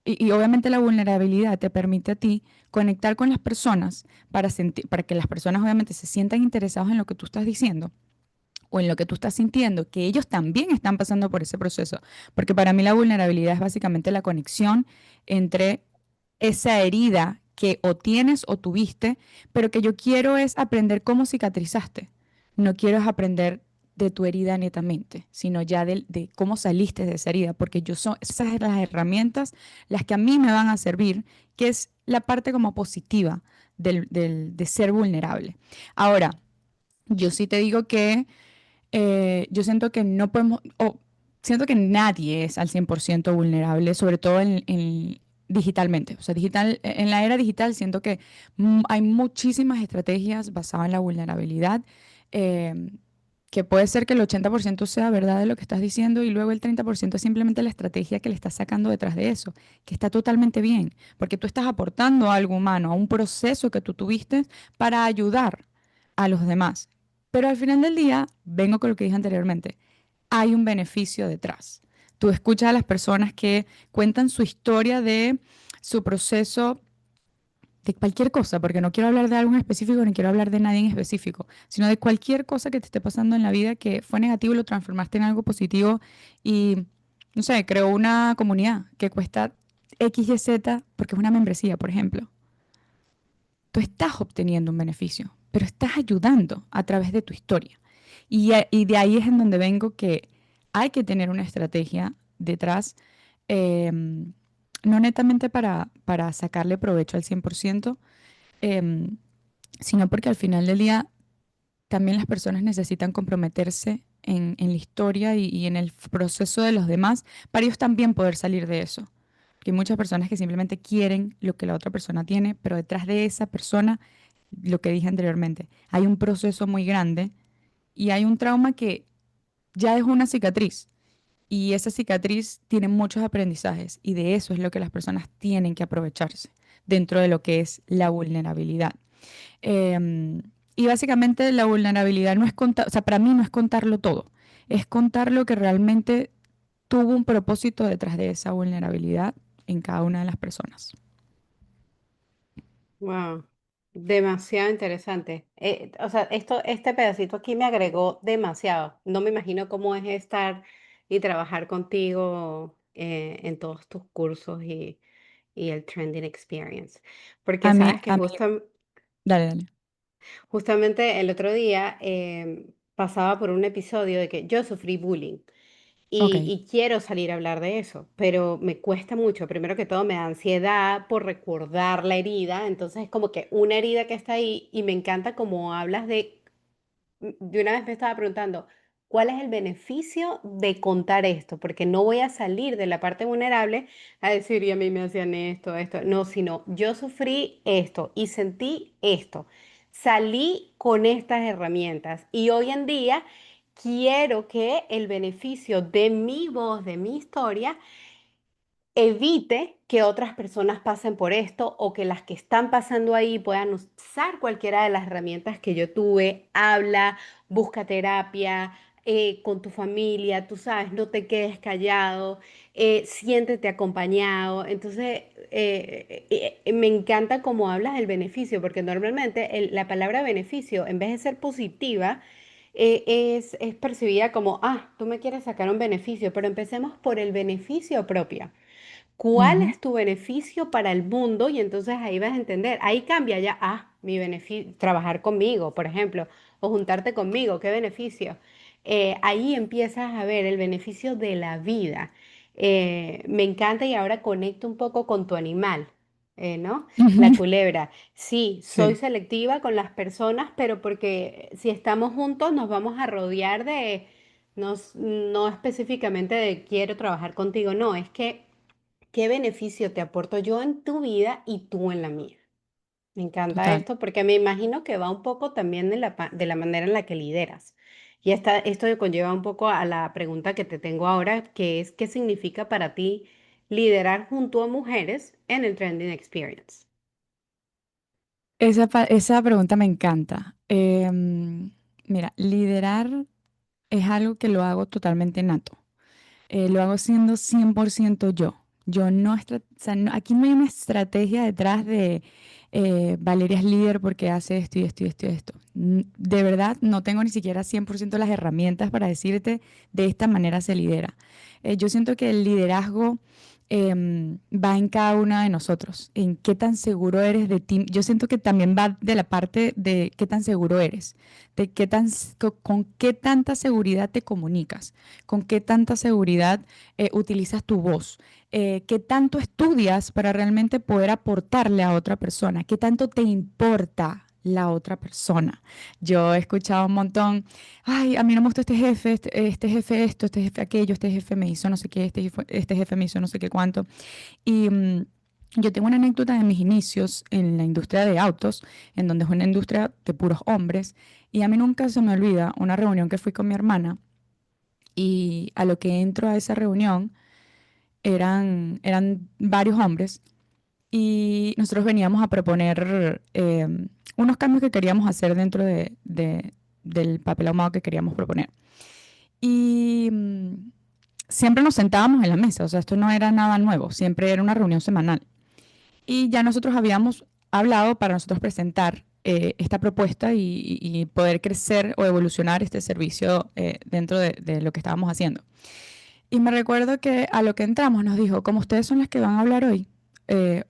y obviamente la vulnerabilidad te permite a ti conectar con las personas para que las personas obviamente se sientan interesados en lo que tú estás diciendo o en lo que tú estás sintiendo, que ellos también están pasando por ese proceso. Porque para mí la vulnerabilidad es básicamente la conexión entre esa herida que o tienes o tuviste, pero que yo quiero es aprender cómo cicatrizaste. No quiero es aprender de tu herida netamente, sino ya de cómo saliste de esa herida, porque esas son las herramientas las que a mí me van a servir, que es la parte como positiva de ser vulnerable. Ahora, yo sí te digo que yo siento que no podemos, o siento que nadie es al 100% vulnerable, sobre todo digitalmente. O sea, en la era digital siento que hay muchísimas estrategias basadas en la vulnerabilidad, eh, que puede ser que el 80% sea verdad de lo que estás diciendo y luego el 30% es simplemente la estrategia que le estás sacando detrás de eso, que está totalmente bien, porque tú estás aportando algo humano, a un proceso que tú tuviste para ayudar a los demás. Pero al final del día, vengo con lo que dije anteriormente, hay un beneficio detrás. Tú escuchas a las personas que cuentan su historia de su proceso de cualquier cosa, porque no quiero hablar de algo en específico, ni quiero hablar de nadie en específico, sino de cualquier cosa que te esté pasando en la vida que fue negativo y lo transformaste en algo positivo y no sé, creo una comunidad que cuesta X, Y, Z porque es una membresía, por ejemplo. Tú estás obteniendo un beneficio, pero estás ayudando a través de tu historia. Y de ahí es en donde vengo que hay que tener una estrategia detrás, no netamente para sacarle provecho al 100%, em, sino porque al final del día también las personas necesitan comprometerse en la historia y en el proceso de los demás para ellos también poder salir de eso. Que hay muchas personas que simplemente quieren lo que la otra persona tiene, pero detrás de esa persona, lo que dije anteriormente, hay un proceso muy grande y hay un trauma que ya es una cicatriz. Y esa cicatriz tiene muchos aprendizajes y de eso es lo que las personas tienen que aprovecharse dentro de lo que es la vulnerabilidad. Em, y básicamente la vulnerabilidad no es contar, o sea, para mí no es contarlo todo, es contar lo que realmente tuvo un propósito detrás de esa vulnerabilidad en cada una de las personas. Wow, demasiado interesante. O sea, este pedacito aquí me agregó demasiado. No me imagino cómo es estar y trabajar contigo en todos tus cursos y el Trending Experience. Porque sabes que A mí, dale, dale. justamente el otro día pasaba por un episodio de que yo sufrí bullying. Ok. Y quiero salir a hablar de eso, pero me cuesta mucho. Primero que todo, me da ansiedad por recordar la herida. Entonces, es como que una herida que está ahí y me encanta como hablas de una vez me estaba preguntando, ¿cuál es el beneficio de contar esto? Porque no voy a salir de la parte vulnerable a decir, y a mí me hacían esto, esto. No, sino yo sufrí esto y sentí esto. Salí con estas herramientas y hoy en día quiero que el beneficio de mi voz, de mi historia, evite que otras personas pasen por esto o que las que están pasando ahí puedan usar cualquiera de las herramientas que yo tuve. Habla, busca terapia con tu familia, tú sabes, no te quedes callado, siéntete acompañado. Entonces, me encanta cómo hablas del beneficio, porque normalmente la palabra beneficio, en vez de ser positiva, es percibida como, ah, tú me quieres sacar un beneficio, pero empecemos por el beneficio propio. ¿Cuál Ujú, es tu beneficio para el mundo? Y entonces ahí vas a entender, ahí cambia ya, ah, mi beneficio, trabajar conmigo, por ejemplo, o juntarte conmigo, ¿qué beneficio? Ahí empiezas a ver el beneficio de la vida. Me encanta y ahora conecto un poco con tu animal, ¿no? La ujú. culebra. Sí, soy Sí, selectiva con las personas, pero porque si estamos juntos nos vamos a rodear de, no, no específicamente de quiero trabajar contigo, no, es que ¿qué beneficio te aporto yo en tu vida y tú en la mía? Me encanta total. esto porque me imagino que va un poco también de la manera en la que lideras. Y esto conlleva un poco a la pregunta que te tengo ahora, que es, ¿qué significa para ti liderar junto a mujeres en el Trending Experience? Esa pregunta me encanta. Mira, liderar es algo que lo hago totalmente nato. Lo hago siendo 100% yo. Yo no, o sea, aquí no hay una estrategia detrás de Valeria es líder porque hace esto y esto y esto y esto. De verdad, no tengo ni siquiera 100% las herramientas para decirte de esta manera se lidera. Yo siento que el liderazgo va en cada una de nosotros, en qué tan seguro eres de ti. Yo siento que también va de la parte de qué tan seguro eres, de con qué tanta seguridad te comunicas, con qué tanta seguridad utilizas tu voz, qué tanto estudias para realmente poder aportarle a otra persona, qué tanto te importa la otra persona. Yo he escuchado un montón, ay, a mí no me gusta este jefe, este jefe esto, este jefe aquello, este jefe me hizo no sé qué, este jefe me hizo no sé qué cuánto. Y yo tengo una anécdota de mis inicios en la industria de autos, en donde es una industria de puros hombres, y a mí nunca se me olvida una reunión que fui con mi hermana y a lo que entro a esa reunión eran varios hombres y nosotros veníamos a proponer unos cambios que queríamos hacer dentro del papel ahumado que queríamos proponer. Y siempre nos sentábamos en la mesa, o sea, esto no era nada nuevo, siempre era una reunión semanal. Y ya nosotros habíamos hablado para nosotros presentar esta propuesta y poder crecer o evolucionar este servicio dentro de lo que estábamos haciendo. Y me recuerdo que a lo que entramos nos dijo, como ustedes son las que van a hablar hoy,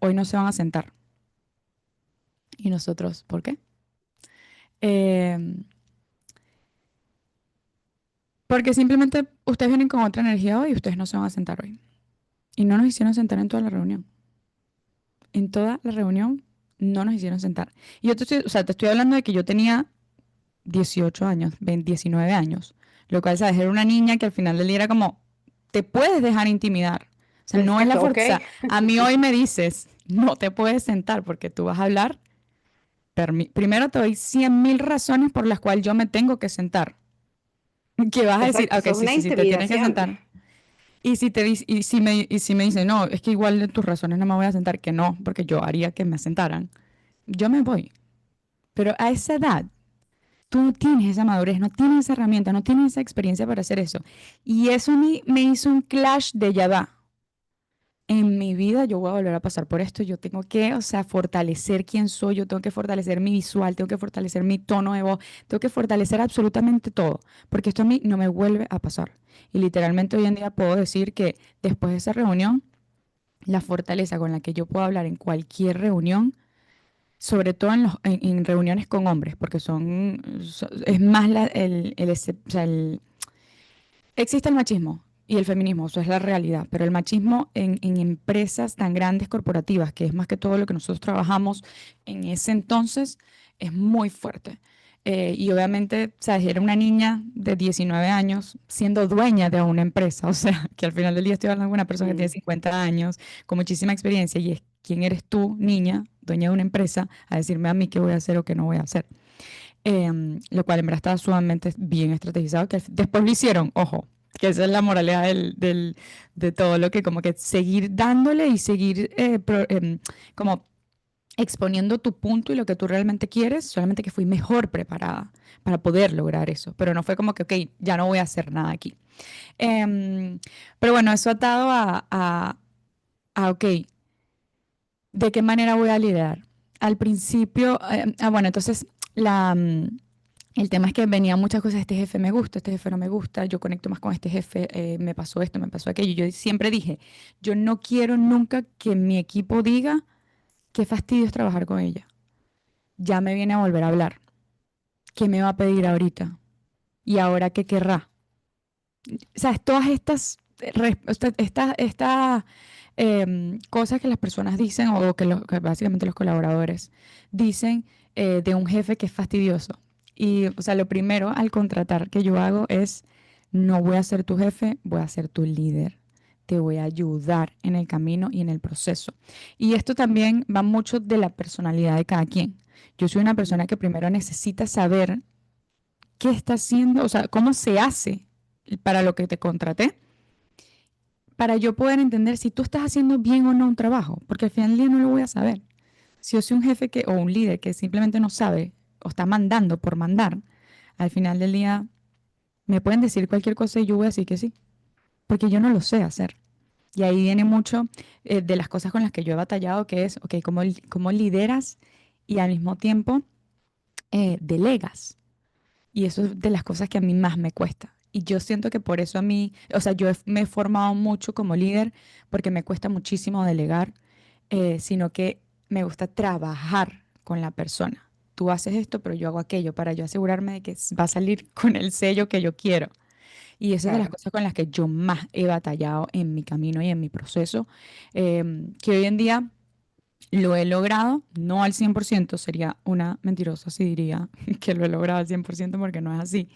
hoy no se van a sentar. Y nosotros, ¿por qué? Em, Porque simplemente ustedes vienen con otra energía hoy y ustedes no se van a sentar hoy. Y no nos hicieron sentar en toda la reunión. En toda la reunión no nos hicieron sentar. Y yo te estoy, o sea, te estoy hablando de que yo tenía 18 años, 20, 19 años. Lo cual, sabes, era una niña que al final del día era como, te puedes dejar intimidar. O sea, no es la Exacto, ok. fuerza. A mí hoy me dices, no te puedes sentar porque tú vas a hablar. Primero te doy 100.000 razones por las cuales yo me tengo que sentar. ¿Qué vas a decir? Exacto, Ok, eso es sí, una sí, sí, te tienes que intimidación. sentar. Y si me dice, no, es que igual de tus razones no me voy a sentar, que no, porque yo haría que me sentaran, yo me voy. Pero a esa edad, tú no tienes esa madurez, no tienes esa herramienta, no tienes esa experiencia para hacer eso. Y eso a mí me hizo un clash de ya va. En mi vida yo voy a volver a pasar por esto, yo tengo que, o sea, fortalecer quién soy, yo tengo que fortalecer mi visual, tengo que fortalecer mi tono de voz, tengo que fortalecer absolutamente todo, porque esto a mí no me vuelve a pasar. Y literalmente hoy en día puedo decir que después de esa reunión, la fortaleza con la que yo puedo hablar en cualquier reunión, sobre todo en reuniones con hombres, porque es más o sea, existe el machismo y el feminismo, eso es la realidad, pero el machismo en empresas tan grandes corporativas, que es más que todo lo que nosotros trabajamos en ese entonces, es muy fuerte. Y obviamente, ¿sabes? Era una niña de 19 años siendo dueña de una empresa, o sea, que al final del día estoy hablando de una persona que tiene Mm. 50 años, con muchísima experiencia, y es, ¿quién eres tú, niña, dueña de una empresa, a decirme a mí qué voy a hacer o qué no voy a hacer? Lo cual en verdad estaba sumamente bien estrategizado, que después lo hicieron, ojo, que esa es la moralidad de todo lo que como que seguir dándole y seguir como exponiendo tu punto y lo que tú realmente quieres, solamente que fui mejor preparada para poder lograr eso, pero no fue como que, ok, ya no voy a hacer nada aquí. Em, pero bueno, eso atado ok, ¿de qué manera voy a liderar? Al principio, bueno, entonces el tema es que venían muchas cosas, este jefe me gusta, este jefe no me gusta, yo conecto más con este jefe, me pasó esto, me pasó aquello. Yo siempre dije, yo no quiero nunca que mi equipo diga qué fastidio es trabajar con ella. Ya me viene a volver a hablar. ¿Qué me va a pedir ahorita? ¿Y ahora qué querrá? ¿Sabes? Todas estas cosas que las personas dicen o que básicamente los colaboradores dicen de un jefe que es fastidioso. Y, o sea, lo primero al contratar que yo hago es, no voy a ser tu jefe, voy a ser tu líder. Te voy a ayudar en el camino y en el proceso. Y esto también va mucho de la personalidad de cada quien. Yo soy una persona que primero necesita saber qué está haciendo, o sea, cómo se hace para lo que te contraté para yo poder entender si tú estás haciendo bien o no un trabajo, porque al final del día no lo voy a saber. Si yo soy un jefe o un líder que simplemente no sabe o está mandando por mandar, al final del día me pueden decir cualquier cosa y yo voy a decir que sí, porque yo no lo sé hacer. Y ahí viene mucho de las cosas con las que yo he batallado, que es, ok, cómo lideras y al mismo tiempo delegas. Y eso es de las cosas que a mí más me cuesta. Y yo siento que por eso a mí, o sea, me he formado mucho como líder porque me cuesta muchísimo delegar, sino que me gusta trabajar con la persona. Tú haces esto, pero yo hago aquello para yo asegurarme de que va a salir con el sello que yo quiero. Y esa es de las Claro. cosas con las que yo más he batallado en mi camino y en mi proceso, que hoy en día lo he logrado, no al 100%, sería una mentirosa si diría que lo he logrado al 100% porque no es así.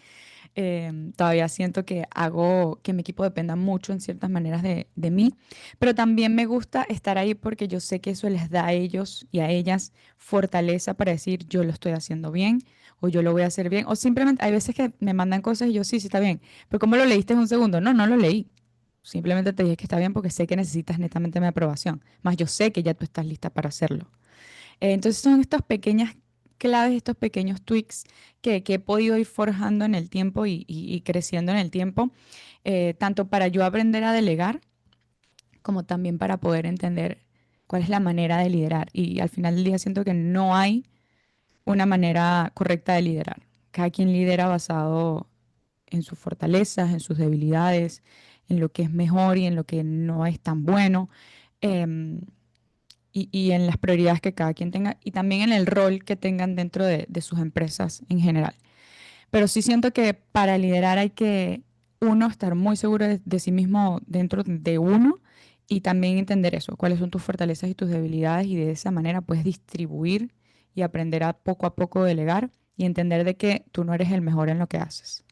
Todavía siento que hago que mi equipo dependa mucho en ciertas maneras de mí, pero también me gusta estar ahí porque yo sé que eso les da a ellos y a ellas fortaleza para decir yo lo estoy haciendo bien o yo lo voy a hacer bien o simplemente hay veces que me mandan cosas y yo sí, sí está bien, pero ¿cómo lo leíste en un segundo? No, no lo leí. Simplemente te dije que está bien porque sé que necesitas netamente mi aprobación. Más yo sé que ya tú estás lista para hacerlo. Entonces son estas pequeñas claves, estos pequeños tweaks que he podido ir forjando en el tiempo y creciendo en el tiempo, tanto para yo aprender a delegar como también para poder entender cuál es la manera de liderar. Y al final del día siento que no hay una manera correcta de liderar. Cada quien lidera basado en sus fortalezas, en sus debilidades, en lo que es mejor y en lo que no es tan bueno, em, y en las prioridades que cada quien tenga y también en el rol que tengan dentro de sus empresas en general. Pero sí siento que para liderar hay que uno estar muy seguro de sí mismo dentro de uno y también entender eso, cuáles son tus fortalezas y tus debilidades y de esa manera puedes distribuir y aprender a poco delegar y entender de que tú no eres el mejor en lo que haces.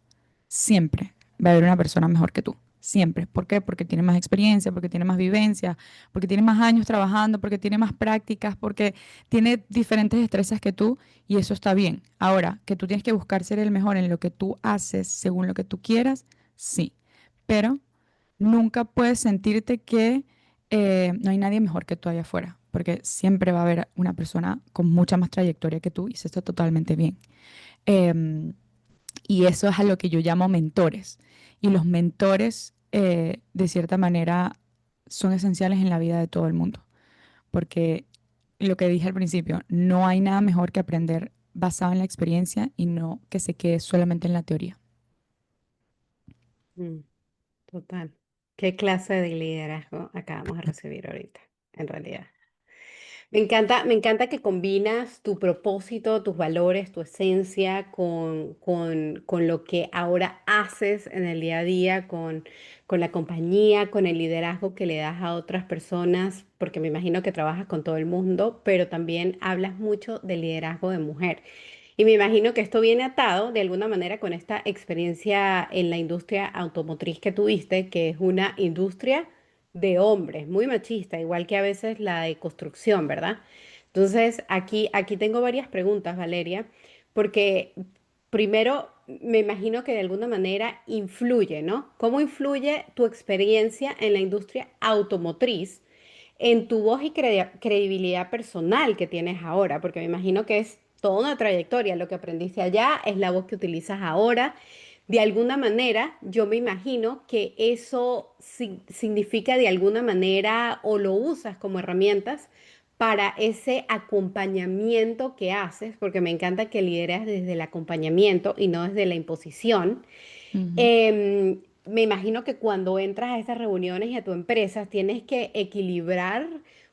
Siempre va a haber una persona mejor que tú. Siempre. ¿Por qué? Porque tiene más experiencia, porque tiene más vivencia, porque tiene más años trabajando, porque tiene más prácticas, porque tiene diferentes destrezas que tú y eso está bien. Ahora, que tú tienes que buscar ser el mejor en lo que tú haces según lo que tú quieras, sí. Pero nunca puedes sentirte que no hay nadie mejor que tú allá afuera, porque siempre va a haber una persona con mucha más trayectoria que tú y eso está totalmente bien. Em, y eso es a lo que yo llamo mentores. Y los mentores, de cierta manera, son esenciales en la vida de todo el mundo. Porque lo que dije al principio, no hay nada mejor que aprender basado en la experiencia y no que se quede solamente en la teoría. Mm, total. ¿Qué clase de liderazgo acabamos de recibir ahorita, en realidad? Me encanta que combinas tu propósito, tus valores, tu esencia con lo que ahora haces en el día a día, con la compañía, con el liderazgo que le das a otras personas, porque me imagino que trabajas con todo el mundo, pero también hablas mucho del liderazgo de mujer. Y me imagino que esto viene atado de alguna manera con esta experiencia en la industria automotriz que tuviste, que es una industria de hombres, muy machista, igual que a veces la de construcción, ¿verdad? Entonces, aquí tengo varias preguntas, Valeria, porque primero me imagino que de alguna manera influye, ¿no? ¿Cómo influye tu experiencia en la industria automotriz en tu voz y credibilidad personal que tienes ahora? Porque me imagino que es toda una trayectoria. Lo que aprendiste allá es la voz que utilizas ahora. De alguna manera, yo me imagino que eso significa de alguna manera o lo usas como herramientas para ese acompañamiento que haces, porque me encanta que lideres desde el acompañamiento y no desde la imposición. Ujú, Me imagino que cuando entras a esas reuniones y a tu empresa tienes que equilibrar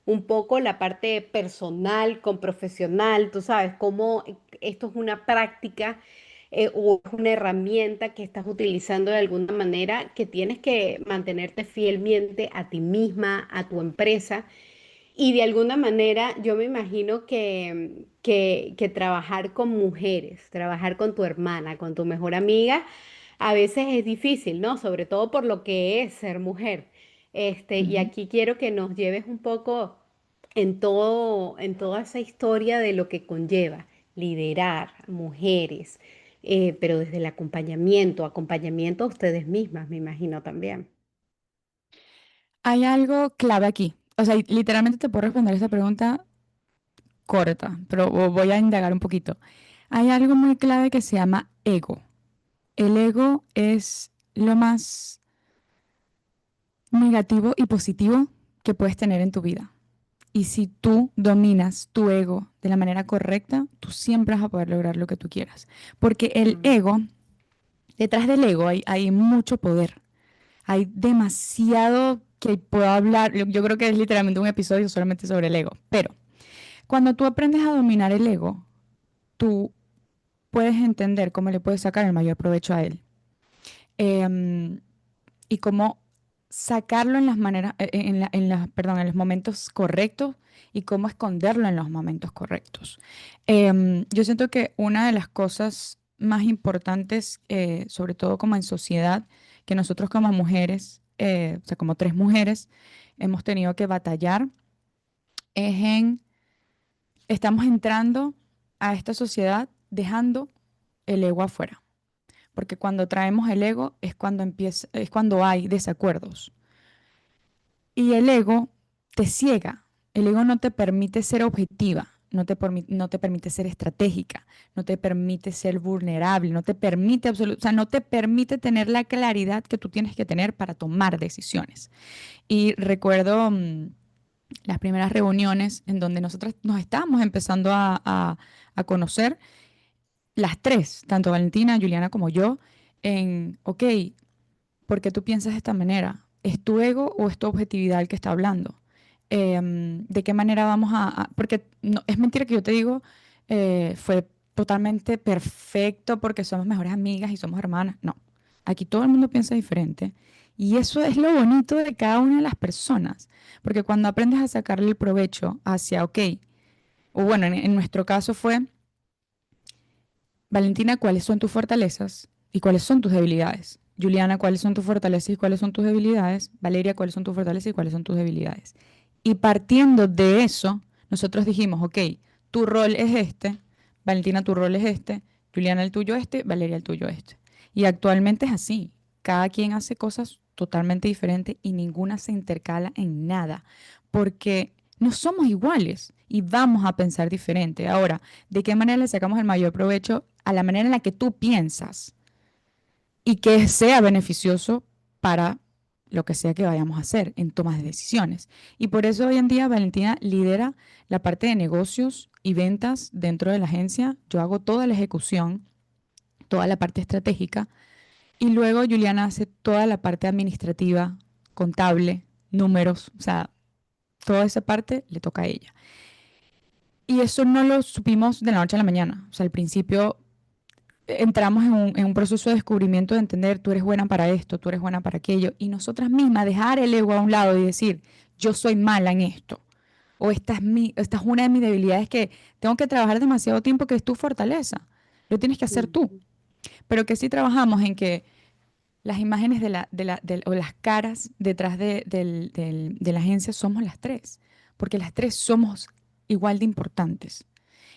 un poco la parte personal con profesional, tú sabes, cómo esto es una práctica o es una herramienta que estás utilizando de alguna manera que tienes que mantenerte fielmente a ti misma, a tu empresa. Y de alguna manera yo me imagino que trabajar con mujeres, trabajar con tu hermana, con tu mejor amiga, a veces es difícil, ¿no? Sobre todo por lo que es ser mujer. Y ujú. aquí quiero que nos lleves un poco en toda esa historia de lo que conlleva liderar mujeres, pero desde el acompañamiento a ustedes mismas, me imagino también. Hay algo clave aquí. O sea, y literalmente te puedo responder esta pregunta corta, pero voy a indagar un poquito. Hay algo muy clave que se llama ego. El ego es lo más negativo y positivo que puedes tener en tu vida. Y si tú dominas tu ego de la manera correcta, tú siempre vas a poder lograr lo que tú quieras. Porque el Mm, ego, detrás del ego hay mucho poder. Hay demasiado que puedo hablar. Yo creo que es literalmente un episodio solamente sobre el ego. Pero cuando tú aprendes a dominar el ego, tú puedes entender cómo le puedes sacar el mayor provecho a él. Em, y cómo sacarlo en las maneras, perdón, en los momentos correctos y cómo esconderlo en los momentos correctos. Yo siento que una de las cosas más importantes, sobre todo como en sociedad, que nosotros como mujeres, o sea, como tres mujeres, hemos tenido que batallar, es en, estamos entrando a esta sociedad dejando el ego afuera. Porque cuando traemos el ego es cuando empieza, es cuando hay desacuerdos. Y el ego te ciega. El ego no te permite ser objetiva, no te permite ser estratégica, no te permite ser vulnerable, no te permite o sea, no te permite tener la claridad que tú tienes que tener para tomar decisiones. Y recuerdo las primeras reuniones en donde nosotras nos estábamos empezando a conocer, las tres, tanto Valentina, Juliana como yo, en, ok, ¿Por qué tú piensas de esta manera? ¿Es tu ego o es tu objetividad el que está hablando? ¿De qué manera vamos porque no, es mentira que yo te digo, fue totalmente perfecto porque somos mejores amigas y somos hermanas. No, aquí todo el mundo piensa diferente. Y eso es lo bonito de cada una de las personas, porque cuando aprendes a sacarle el provecho hacia, ok, o bueno, en nuestro caso fue, Valentina, ¿cuáles son tus fortalezas y cuáles son tus debilidades? Juliana, ¿cuáles son tus fortalezas y cuáles son tus debilidades? Valeria, ¿cuáles son tus fortalezas y cuáles son tus debilidades? Y partiendo de eso, nosotros dijimos, ok, tu rol es este, Valentina, tu rol es este, Juliana, el tuyo este, Valeria, el tuyo este. Y actualmente es así. Cada quien hace cosas totalmente diferentes y ninguna se intercala en nada, porque no somos iguales y vamos a pensar diferente. Ahora, ¿de qué manera le sacamos el mayor provecho a la manera en la que tú piensas y que sea beneficioso para lo que sea que vayamos a hacer en tomas de decisiones? Y por eso hoy en día Valentina lidera la parte de negocios y ventas dentro de la agencia. Yo hago toda la ejecución, toda la parte estratégica y luego Juliana hace toda la parte administrativa, contable, números, o sea, toda esa parte le toca a ella. Y eso no lo supimos de la noche a la mañana. O sea, al principio entramos en un proceso de descubrimiento de entender, tú eres buena para esto, tú eres buena para aquello, y nosotras mismas dejar el ego a un lado y decir, yo soy mala en esto, o esta es una de mis debilidades que tengo que trabajar demasiado tiempo, que es tu fortaleza, lo tienes que hacer tú, Ujú. pero que sí trabajamos en que las imágenes o las caras detrás de la agencia somos las tres, porque las tres somos igual de importantes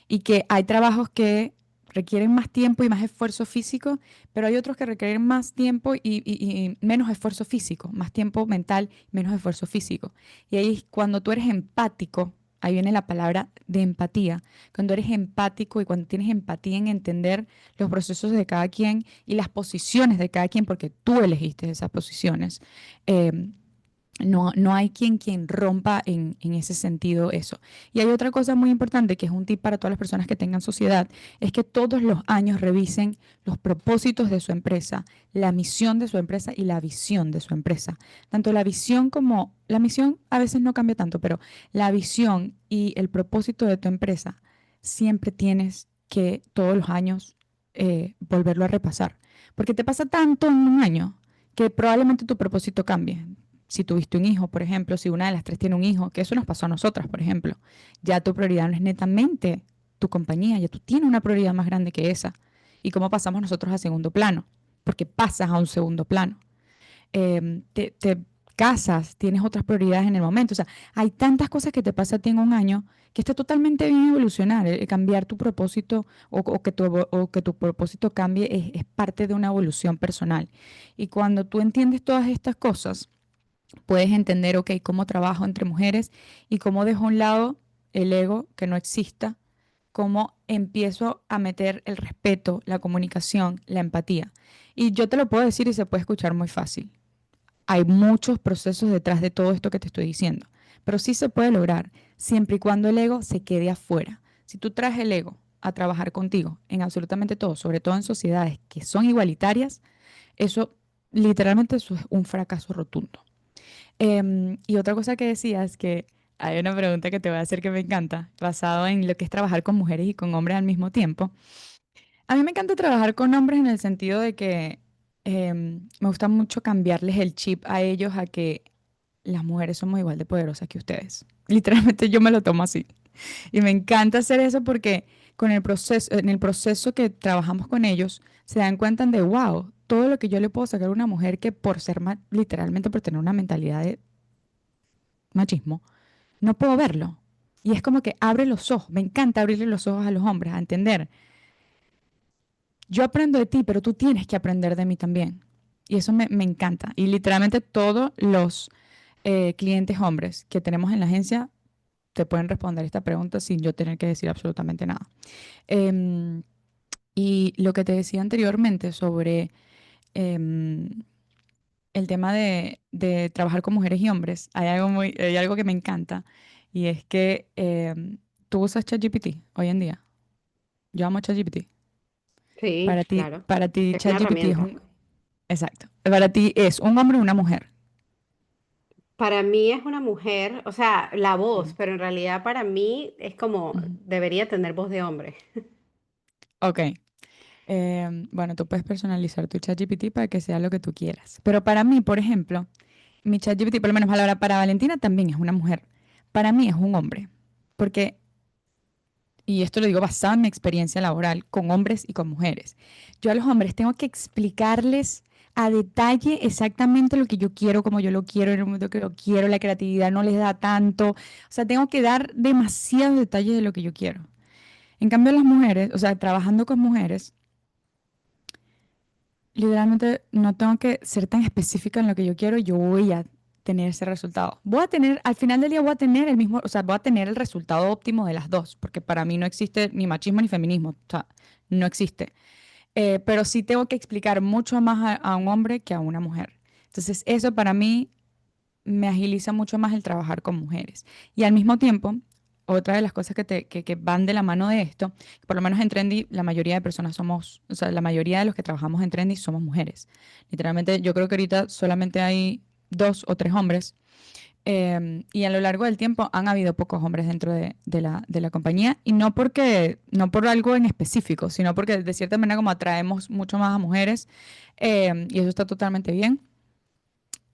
y que hay trabajos que requieren más tiempo y más esfuerzo físico, pero hay otros que requieren más tiempo y menos esfuerzo físico, más tiempo mental, menos esfuerzo físico. Y ahí cuando tú eres empático, ahí viene la palabra de empatía, cuando eres empático y cuando tienes empatía en entender los procesos de cada quien y las posiciones de cada quien, porque tú elegiste esas posiciones. eh, no hay quien rompa en ese sentido eso. Y hay otra cosa muy importante que es un tip para todas las personas que tengan sociedad, es que todos los años revisen los propósitos de su empresa, la misión de su empresa y la visión de su empresa. Tanto la visión como la misión a veces no cambia tanto, pero la visión y el propósito de tu empresa siempre tienes que todos los años volverlo a repasar. Porque te pasa tanto en un año que probablemente tu propósito cambie. Si tuviste un hijo, por ejemplo, si una de las tres tiene un hijo, que eso nos pasó a nosotras, por ejemplo, ya tu prioridad no es netamente tu compañía, ya tú tienes una prioridad más grande que esa. ¿Y cómo pasamos nosotros a segundo plano? Porque pasas a un segundo plano. Te casas, tienes otras prioridades en el momento. O sea, hay tantas cosas que te pasa a ti en un año que está totalmente bien evolucionar. Cambiar tu propósito o que tu propósito cambie es parte de una evolución personal. Y cuando tú entiendes todas estas cosas, puedes entender, ok, cómo trabajo entre mujeres y cómo dejo a un lado el ego, que no exista, cómo empiezo a meter el respeto, la comunicación, la empatía. Y yo te lo puedo decir y se puede escuchar muy fácil. Hay muchos procesos detrás de todo esto que te estoy diciendo, pero sí se puede lograr siempre y cuando el ego se quede afuera. Si tú traes el ego a trabajar contigo en absolutamente todo, sobre todo en sociedades que son igualitarias, eso literalmente eso es un fracaso rotundo. Y otra cosa que decía es que hay una pregunta que te voy a hacer que me encanta, basado en lo que es trabajar con mujeres y con hombres al mismo tiempo. A mí me encanta trabajar con hombres en el sentido de que me gusta mucho cambiarles el chip a ellos a que las mujeres somos igual de poderosas que ustedes. Literalmente yo me lo tomo así. Y me encanta hacer eso porque en el proceso que trabajamos con ellos, se dan cuenta de, wow, todo lo que yo le puedo sacar a una mujer que por ser, literalmente por tener una mentalidad de machismo, no puedo verlo. Y es como que abre los ojos, me encanta abrirle los ojos a los hombres, a entender, yo aprendo de ti, pero tú tienes que aprender de mí también. Y eso me encanta. Y literalmente todos los clientes hombres que tenemos en la agencia te pueden responder esta pregunta sin yo tener que decir absolutamente nada. Em, y lo que te decía anteriormente sobre em, el tema de trabajar con mujeres y hombres, hay algo que me encanta y es que tú usas ChatGPT hoy en día. Yo amo ChatGPT. Sí, claro. Para ti Es una ChatGPT herramienta. Exacto. Para ti es un hombre o una mujer. Para mí es una mujer, o sea, la voz, Mm. pero en realidad para mí es como Ujú. debería tener voz de hombre. Ok. Bueno, tú puedes personalizar tu ChatGPT para que sea lo que tú quieras. Pero para mí, por ejemplo, mi ChatGPT, por lo menos para Valentina, también es una mujer. Para mí es un hombre. Porque, y esto lo digo basado en mi experiencia laboral con hombres y con mujeres, yo a los hombres tengo que explicarles a detalle exactamente lo que yo quiero, como yo lo quiero, en el momento que lo quiero, la creatividad no les da tanto. O sea, tengo que dar demasiados detalles de lo que yo quiero. En cambio, las mujeres, o sea, trabajando con mujeres, literalmente no tengo que ser tan específica en lo que yo quiero, yo voy a tener ese resultado. Voy a tener, al final del día voy a tener el mismo, o sea, voy a tener el resultado óptimo de las dos, porque para mí no existe ni machismo ni feminismo, o sea, no existe. Pero sí tengo que explicar mucho más a un hombre que a una mujer. Entonces, eso para mí me agiliza mucho más el trabajar con mujeres. Y al mismo tiempo, otra de las cosas que van de la mano de esto, por lo menos en Trendy, la mayoría de personas somos, o sea, la mayoría de los que trabajamos en Trendy somos mujeres. Literalmente, yo creo que ahorita solamente hay dos o tres hombres. Y a lo largo del tiempo han habido pocos hombres dentro de la compañía y no porque, no por algo en específico, sino porque de cierta manera como atraemos mucho más a mujeres, y eso está totalmente bien.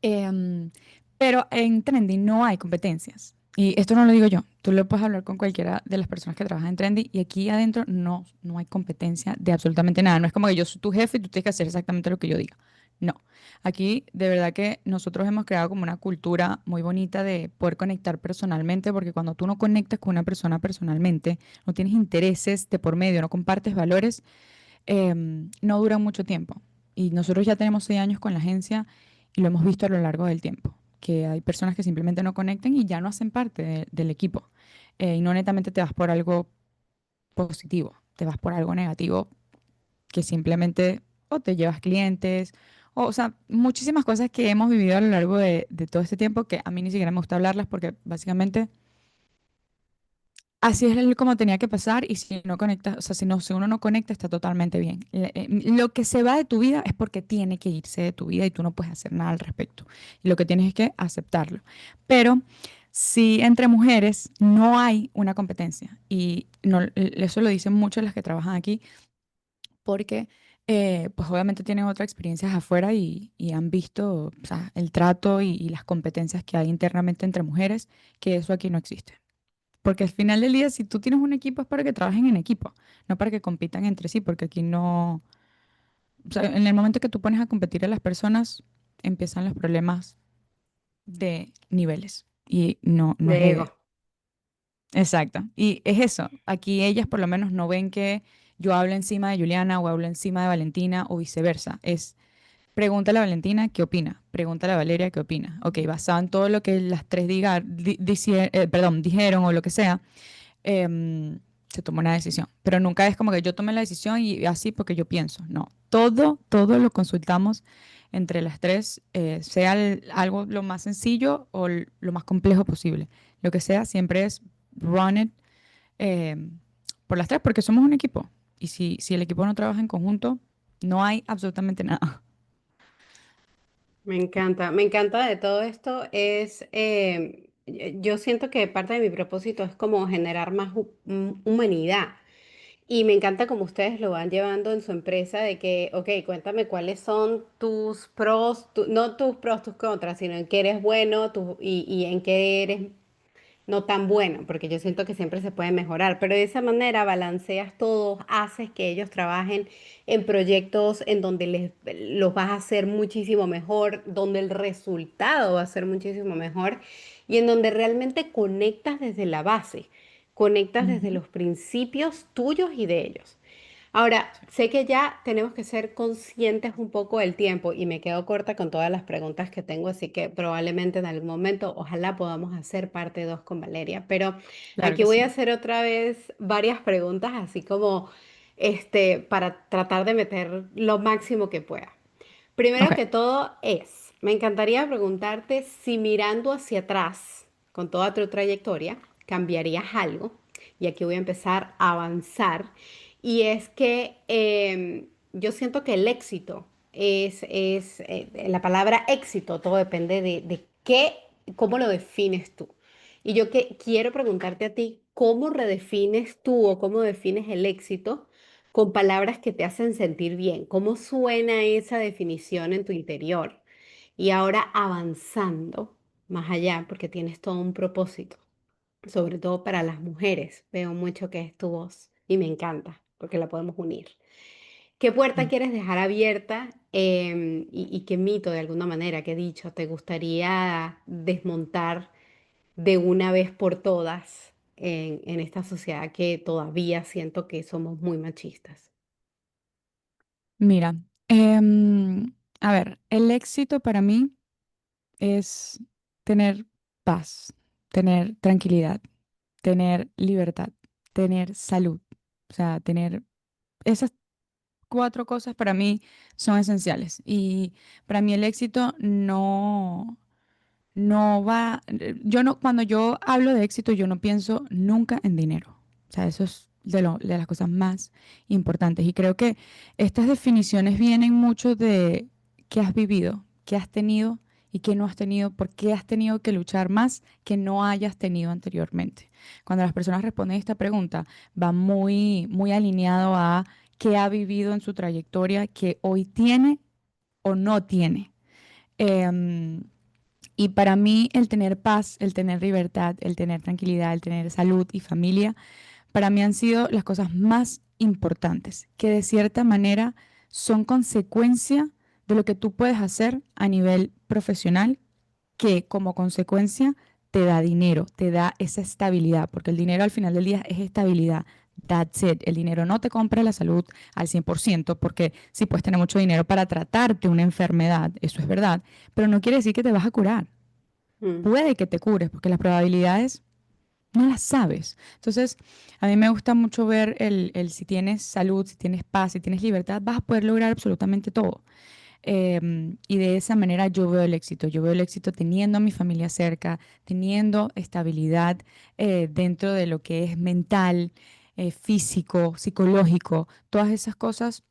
Em, pero en Trendy no hay competencias. Y esto no lo digo yo, tú lo puedes hablar con cualquiera de las personas que trabajan en Trendy y aquí adentro no hay competencia de absolutamente nada. No es como que yo soy tu jefe y tú tienes que hacer exactamente lo que yo diga. No. Aquí de verdad que nosotros hemos creado como una cultura muy bonita de poder conectar personalmente, porque cuando tú no conectas con una persona personalmente, no tienes intereses de por medio, no compartes valores, no duran mucho tiempo. Y nosotros ya tenemos 6 años con la agencia y lo hemos visto a lo largo del tiempo, que hay personas que simplemente no conectan y ya no hacen parte del equipo. Y no netamente te vas por algo positivo, te vas por algo negativo que simplemente o te llevas clientes, o sea, muchísimas cosas que hemos vivido a lo largo de todo este tiempo que a mí ni siquiera me gusta hablarlas porque básicamente así es como tenía que pasar y si no conectas, o sea, si uno no conecta está totalmente bien. Lo que se va de tu vida es porque tiene que irse de tu vida y tú no puedes hacer nada al respecto. Y lo que tienes es que aceptarlo. Pero si entre mujeres no hay una competencia y no, eso lo dicen muchas las que trabajan aquí porque pues obviamente tienen otras experiencias afuera y han visto, o sea, el trato y las competencias que hay internamente entre mujeres, que eso aquí no existe. Porque al final del día, si tú tienes un equipo es para que trabajen en equipo, no para que compitan entre sí, porque aquí no, o sea, en el momento que tú pones a competir a las personas, empiezan los problemas de niveles y no es De la idea. ego. Exacto. Y es eso, aquí ellas por lo menos no ven que yo hablo encima de Juliana o hablo encima de Valentina o viceversa. Es pregúntale a Valentina qué opina, pregúntale a Valeria qué opina. Ok, basado en todo lo que las tres perdón, dijeron o lo que sea, se toma una decisión. Pero nunca es como que yo tome la decisión y así porque yo pienso. No, todo lo consultamos entre las tres, sea algo lo más sencillo o lo más complejo posible. Lo que sea, siempre es run it por las tres porque somos un equipo. Y si el equipo no trabaja en conjunto, no hay absolutamente nada. Me encanta de todo esto. Es, yo siento que parte de mi propósito es como generar más humanidad. Y me encanta como ustedes lo van llevando en su empresa de que, ok, cuéntame cuáles son tus pros, no tus pros, tus contras, sino en qué eres bueno y en qué eres no tan bueno, porque yo siento que siempre se puede mejorar, pero de esa manera balanceas todo, haces que ellos trabajen en proyectos en donde los vas a hacer muchísimo mejor, donde el resultado va a ser muchísimo mejor y en donde realmente conectas desde la base, conectas desde Ujú. los principios tuyos y de ellos. Ahora, sé que ya tenemos que ser conscientes un poco del tiempo y me quedo corta con todas las preguntas que tengo, así que probablemente en algún momento ojalá podamos hacer parte 2 con Valeria, pero Claro aquí que voy a sí. hacer otra vez varias preguntas, así como para tratar de meter lo máximo que pueda. Primero Ok. que todo me encantaría preguntarte si mirando hacia atrás, con toda tu trayectoria, cambiarías algo. Y aquí voy a empezar a avanzar. Y es que yo siento que el éxito la palabra éxito, todo depende de qué, cómo lo defines tú. Y yo que quiero preguntarte a ti, ¿cómo redefines tú o cómo defines el éxito con palabras que te hacen sentir bien? ¿Cómo suena esa definición en tu interior? Y ahora avanzando más allá, porque tienes todo un propósito, sobre todo para las mujeres. Veo mucho que es tu voz y me encanta porque la podemos unir. ¿Qué puerta Mm. quieres dejar abierta y qué mito de alguna manera, qué dicho, te gustaría desmontar de una vez por todas en esta sociedad que todavía siento que somos muy machistas? Mira, em, a ver, el éxito para mí es tener paz, tener tranquilidad, tener libertad, tener salud. O sea, tener esas cuatro cosas para mí son esenciales. Y para mí el éxito no va, yo no, cuando yo hablo de éxito, yo no pienso nunca en dinero. O sea, eso es de las cosas más importantes. Y creo que estas definiciones vienen mucho de qué has vivido, qué has tenido y qué no has tenido, por qué has tenido que luchar más que no hayas tenido anteriormente. Cuando las personas responden esta pregunta, va muy alineado a qué ha vivido en su trayectoria que hoy tiene o no tiene. Em, y para mí el tener paz, el tener libertad, el tener tranquilidad, el tener salud y familia, para mí han sido las cosas más importantes, que de cierta manera son consecuencia de lo que tú puedes hacer a nivel profesional, que como consecuencia te da dinero, te da esa estabilidad, porque el dinero al final del día es estabilidad. That's it. El dinero no te compra la salud al 100%, porque sí puedes tener mucho dinero para tratarte una enfermedad, eso es verdad, pero no quiere decir que te vas a curar. Mm, Puede que te cures, porque las probabilidades no las sabes. Entonces, a mí me gusta mucho ver el si tienes salud, si tienes paz, si tienes libertad, vas a poder lograr absolutamente todo. Y de esa manera yo veo el éxito. Yo veo el éxito teniendo a mi familia cerca, teniendo estabilidad dentro de lo que es mental, físico, psicológico. Todas esas cosas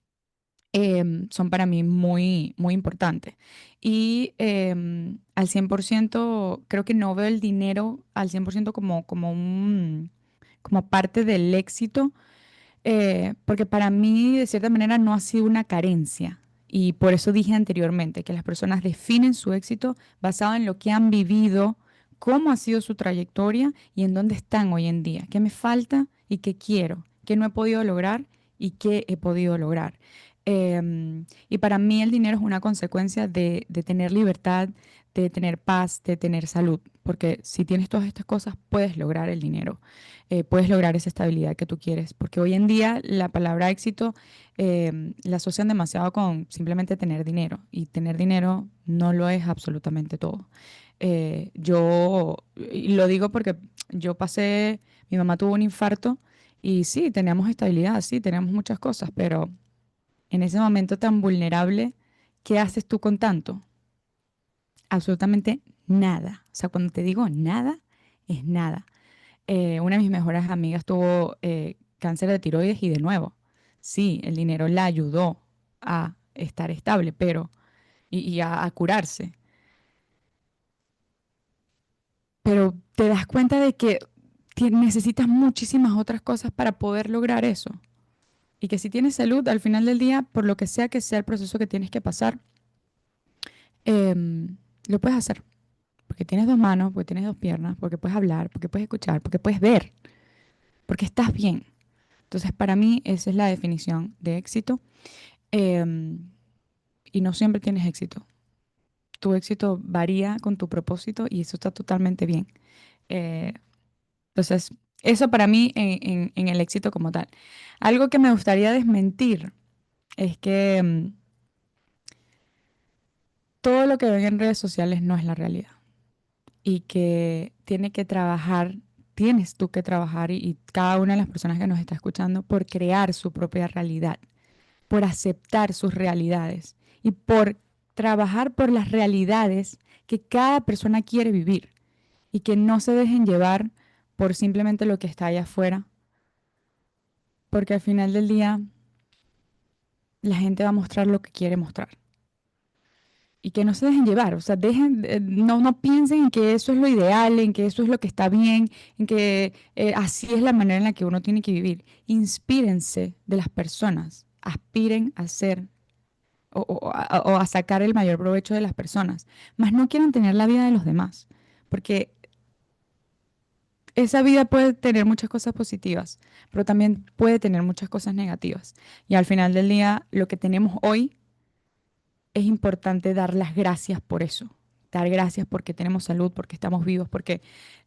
son para mí muy importantes. Y al 100% creo que no veo el dinero al 100% como parte del éxito, porque para mí, de cierta manera, no ha sido una carencia. Y por eso dije anteriormente que las personas definen su éxito basado en lo que han vivido, cómo ha sido su trayectoria y en dónde están hoy en día. ¿Qué me falta y qué quiero? ¿Qué no he podido lograr y qué he podido lograr? Y para mí el dinero es una consecuencia de tener libertad, de tener paz, de tener salud. Porque si tienes todas estas cosas, puedes lograr el dinero, puedes lograr esa estabilidad que tú quieres. Porque hoy en día la palabra éxito la asocian demasiado con simplemente tener dinero. Y tener dinero no lo es absolutamente todo. Y lo digo porque yo pasé, mi mamá tuvo un infarto y sí, teníamos estabilidad, sí, teníamos muchas cosas, pero en ese momento tan vulnerable, ¿qué haces tú con tanto? Absolutamente nada. O sea, cuando te digo nada, es nada. Una de mis mejores amigas tuvo cáncer de tiroides y de nuevo, sí, el dinero la ayudó a estar estable, pero y a curarse. Pero te das cuenta de que necesitas muchísimas otras cosas para poder lograr eso. Y que si tienes salud, al final del día, por lo que sea el proceso que tienes que pasar, lo puedes hacer. Porque tienes dos manos, porque tienes dos piernas, porque puedes hablar, porque puedes escuchar, porque puedes ver, porque estás bien. Entonces, para mí, esa es la definición de éxito. Em, y no siempre tienes éxito. Tu éxito varía con tu propósito y eso está totalmente bien. Eh, entonces, eso para mí en el éxito como tal. Algo que me gustaría desmentir es que todo lo que ven en redes sociales no es la realidad. Y que tiene que trabajar, tienes tú que trabajar y cada una de las personas que nos está escuchando por crear su propia realidad, por aceptar sus realidades y por trabajar por las realidades que cada persona quiere vivir y que no se dejen llevar por simplemente lo que está allá afuera, porque al final del día la gente va a mostrar lo que quiere mostrar. y que no se dejen llevar, o sea, no piensen en que eso es lo ideal, en que eso es lo que está bien, en que así es la manera en la que uno tiene que vivir. Inspírense de las personas, aspiren a ser o a sacar el mayor provecho de las personas, mas no quieran tener la vida de los demás, porque esa vida puede tener muchas cosas positivas, pero también puede tener muchas cosas negativas. Y al final del día, lo que tenemos hoy es importante dar las gracias por eso. Dar gracias porque tenemos salud, porque estamos vivos, porque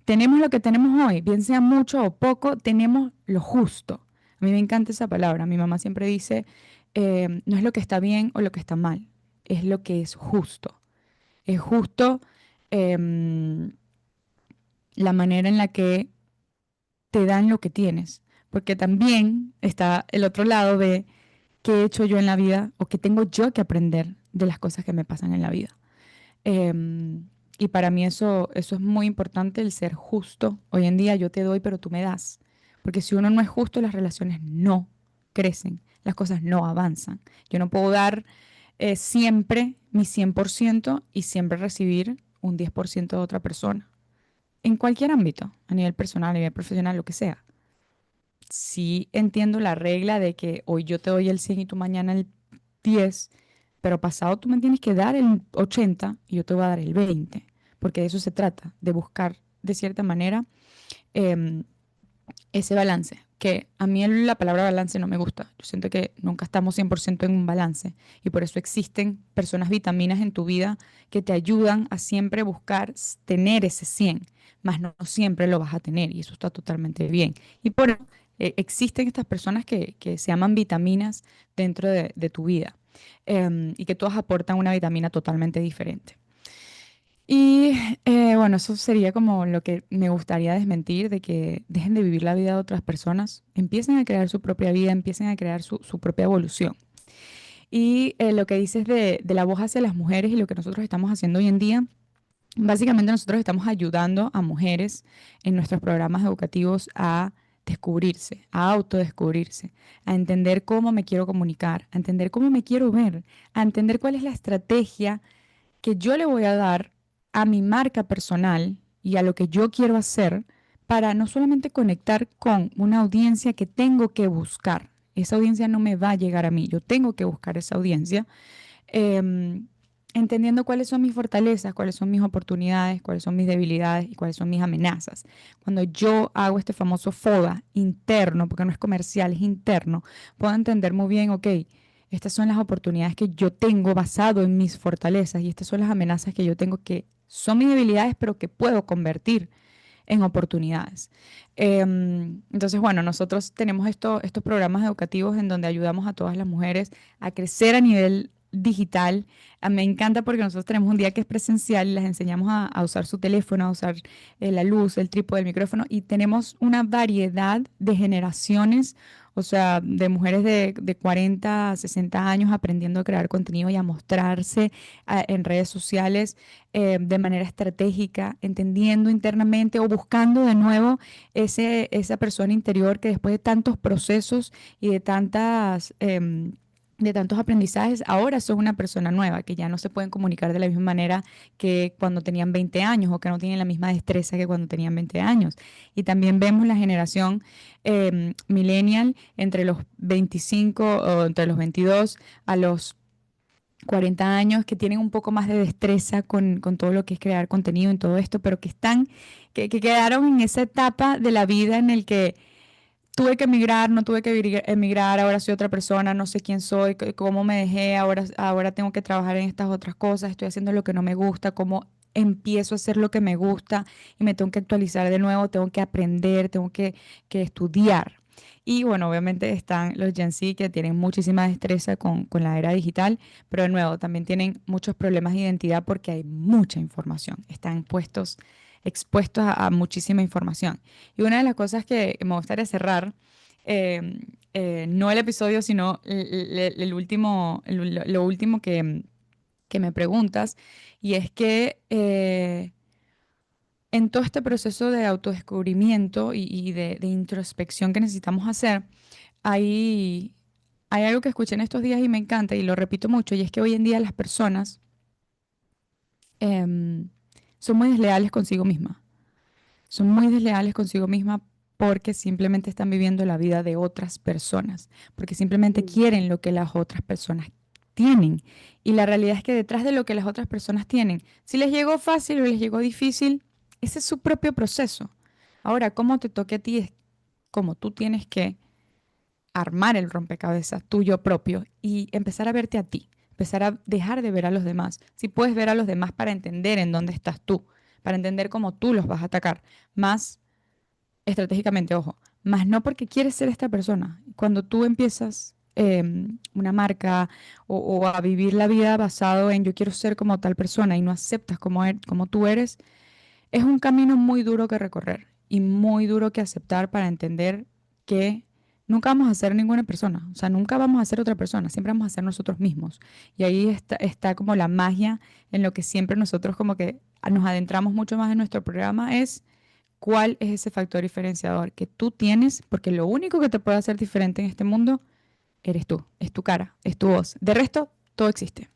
tenemos lo que tenemos hoy, bien sea mucho o poco, tenemos lo justo. A mí me encanta esa palabra. Mi mamá siempre dice, no es lo que está bien o lo que está mal, es lo que es justo. Es justo em, la manera en la que te dan lo que tienes, porque también está el otro lado de qué he hecho yo en la vida o qué tengo yo que aprender de las cosas que me pasan en la vida. Em, y para mí eso es muy importante, el ser justo. Hoy en día yo te doy, pero tú me das. Porque si uno no es justo, las relaciones no crecen, las cosas no avanzan. Yo no puedo dar siempre mi 100% y siempre recibir un 10% de otra persona. En cualquier ámbito, a nivel personal, a nivel profesional, lo que sea. Sí entiendo la regla de que hoy yo te doy el 100 y tú mañana el 10, pero pasado tú me tienes que dar el 80 y yo te voy a dar el 20, porque de eso se trata, de buscar de cierta manera em, ese balance, que a mí la palabra balance no me gusta. Yo siento que nunca estamos 100% en un balance y por eso existen personas vitaminas en tu vida que te ayudan a siempre buscar tener ese 100, más no siempre lo vas a tener y eso está totalmente bien. Y por eso existen estas personas que se llaman vitaminas dentro de tu vida y que todas aportan una vitamina totalmente diferente. Y bueno, eso sería como lo que me gustaría desmentir, de que dejen de vivir la vida de otras personas, empiecen a crear su propia vida, empiecen a crear su propia evolución. Y lo que dices de la voz hacia las mujeres y lo que nosotros estamos haciendo hoy en día, básicamente nosotros estamos ayudando a mujeres en nuestros programas educativos a descubrirse, a autodescubrirse, a entender cómo me quiero comunicar, a entender cómo me quiero ver, a entender cuál es la estrategia que yo le voy a dar a mi marca personal y a lo que yo quiero hacer para no solamente conectar con una audiencia que tengo que buscar. Esa audiencia no me va a llegar a mí, yo tengo que buscar esa audiencia, em, entendiendo cuáles son mis fortalezas, cuáles son mis oportunidades, cuáles son mis debilidades y cuáles son mis amenazas. Cuando yo hago este famoso FODA interno, porque no es comercial, es interno, puedo entender muy bien, ok, estas son las oportunidades que yo tengo basado en mis fortalezas y estas son las amenazas que yo tengo que son mis debilidades, pero que puedo convertir en oportunidades. Entonces, bueno, nosotros tenemos estos programas educativos en donde ayudamos a todas las mujeres a crecer a nivel digital. Me encanta porque nosotros tenemos un día que es presencial y les enseñamos a usar su teléfono, a usar la luz, el trípode, el micrófono y tenemos una variedad de generaciones, o sea, de mujeres de 40 a 60 años aprendiendo a crear contenido y a mostrarse en redes sociales de manera estratégica, entendiendo internamente o buscando de nuevo esa persona interior que después de tantos procesos y de tantos aprendizajes, ahora son una persona nueva, que ya no se pueden comunicar de la misma manera que cuando tenían 20 años o que no tienen la misma destreza que cuando tenían 20 años. Y también vemos la generación millennial entre los 25 o entre los 22 a los 40 años que tienen un poco más de destreza con todo lo que es crear contenido en todo esto, pero que quedaron en esa etapa de la vida en el que tuve que emigrar, no tuve que emigrar, ahora soy otra persona, no sé quién soy, cómo me dejé, ahora tengo que trabajar en estas otras cosas, estoy haciendo lo que no me gusta, cómo empiezo a hacer lo que me gusta y me tengo que actualizar de nuevo, tengo que aprender, que estudiar. Y bueno, obviamente están los Gen Z que tienen muchísima destreza con la era digital, pero de nuevo también tienen muchos problemas de identidad porque hay mucha información, están expuestos a muchísima información. Y una de las cosas que me gustaría cerrar, no el episodio, sino el último, lo último que me preguntas, y es que en todo este proceso de autodescubrimiento y de introspección que necesitamos hacer, hay, hay algo que escuché en estos días y me encanta y lo repito mucho, y es que hoy en día las personas em, son muy desleales consigo misma. Son muy desleales consigo misma porque simplemente están viviendo la vida de otras personas, porque simplemente Mm. quieren lo que las otras personas tienen. Y la realidad es que detrás de lo que las otras personas tienen, si les llegó fácil o les llegó difícil, ese es su propio proceso. Ahora, cómo te toque a ti es como tú tienes que armar el rompecabezas tuyo propio y empezar a verte a ti, empezar a dejar de ver a los demás. Si puedes ver a los demás para entender en dónde estás tú, para entender cómo tú los vas a atacar, más estratégicamente, ojo, más no porque quieres ser esta persona. Cuando tú empiezas una marca o a vivir la vida basado en yo quiero ser como tal persona y no aceptas como tú eres, es un camino muy duro que recorrer y muy duro que aceptar para entender que nunca vamos a ser ninguna persona, o sea, nunca vamos a ser otra persona, siempre vamos a ser nosotros mismos. Y ahí está como la magia en lo que siempre nosotros como que nos adentramos mucho más en nuestro programa es cuál es ese factor diferenciador que tú tienes, porque lo único que te puede hacer diferente en este mundo eres tú, es tu cara, es tu voz. De resto, todo existe.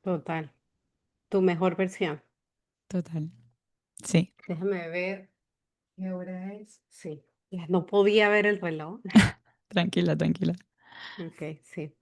Total. Tu mejor versión. Total. Sí, Déjame ver qué hora es. Sí. Ya no podía ver el reloj. tranquila, tranquila. Ok, sí.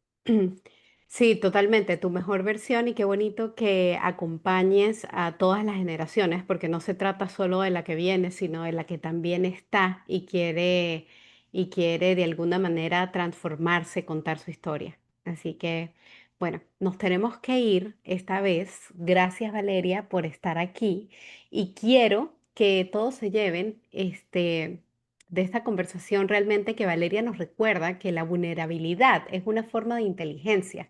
Sí, totalmente, tu mejor versión y qué bonito que acompañes a todas las generaciones, porque no se trata solo de la que viene, sino de la que también está y quiere de alguna manera transformarse, contar su historia. Así que, bueno, nos tenemos que ir esta vez. Gracias, Valeria, por estar aquí y quiero que todos se lleven de esta conversación realmente que Valeria nos recuerda que la vulnerabilidad es una forma de inteligencia,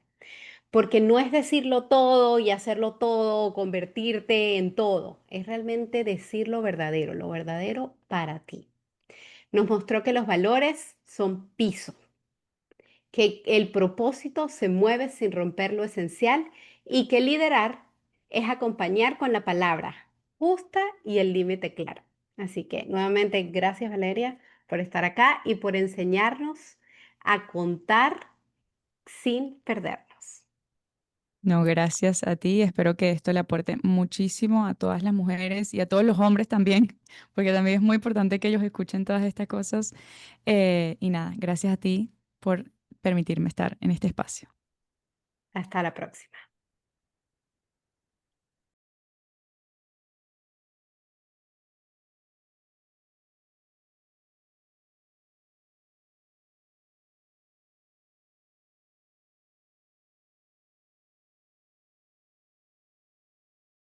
porque no es decirlo todo y hacerlo todo, o convertirte en todo, es realmente decir lo verdadero para ti. Nos mostró que los valores son piso, que el propósito se mueve sin romper lo esencial y que liderar es acompañar con la palabra justa y el límite claro. Así que nuevamente, gracias Valeria por estar acá y por enseñarnos a contar sin perdernos. No, gracias a ti. Espero que esto le aporte muchísimo a todas las mujeres y a todos los hombres también, porque también es muy importante que ellos escuchen todas estas cosas. Y nada, gracias a ti por permitirme estar en este espacio. Hasta la próxima.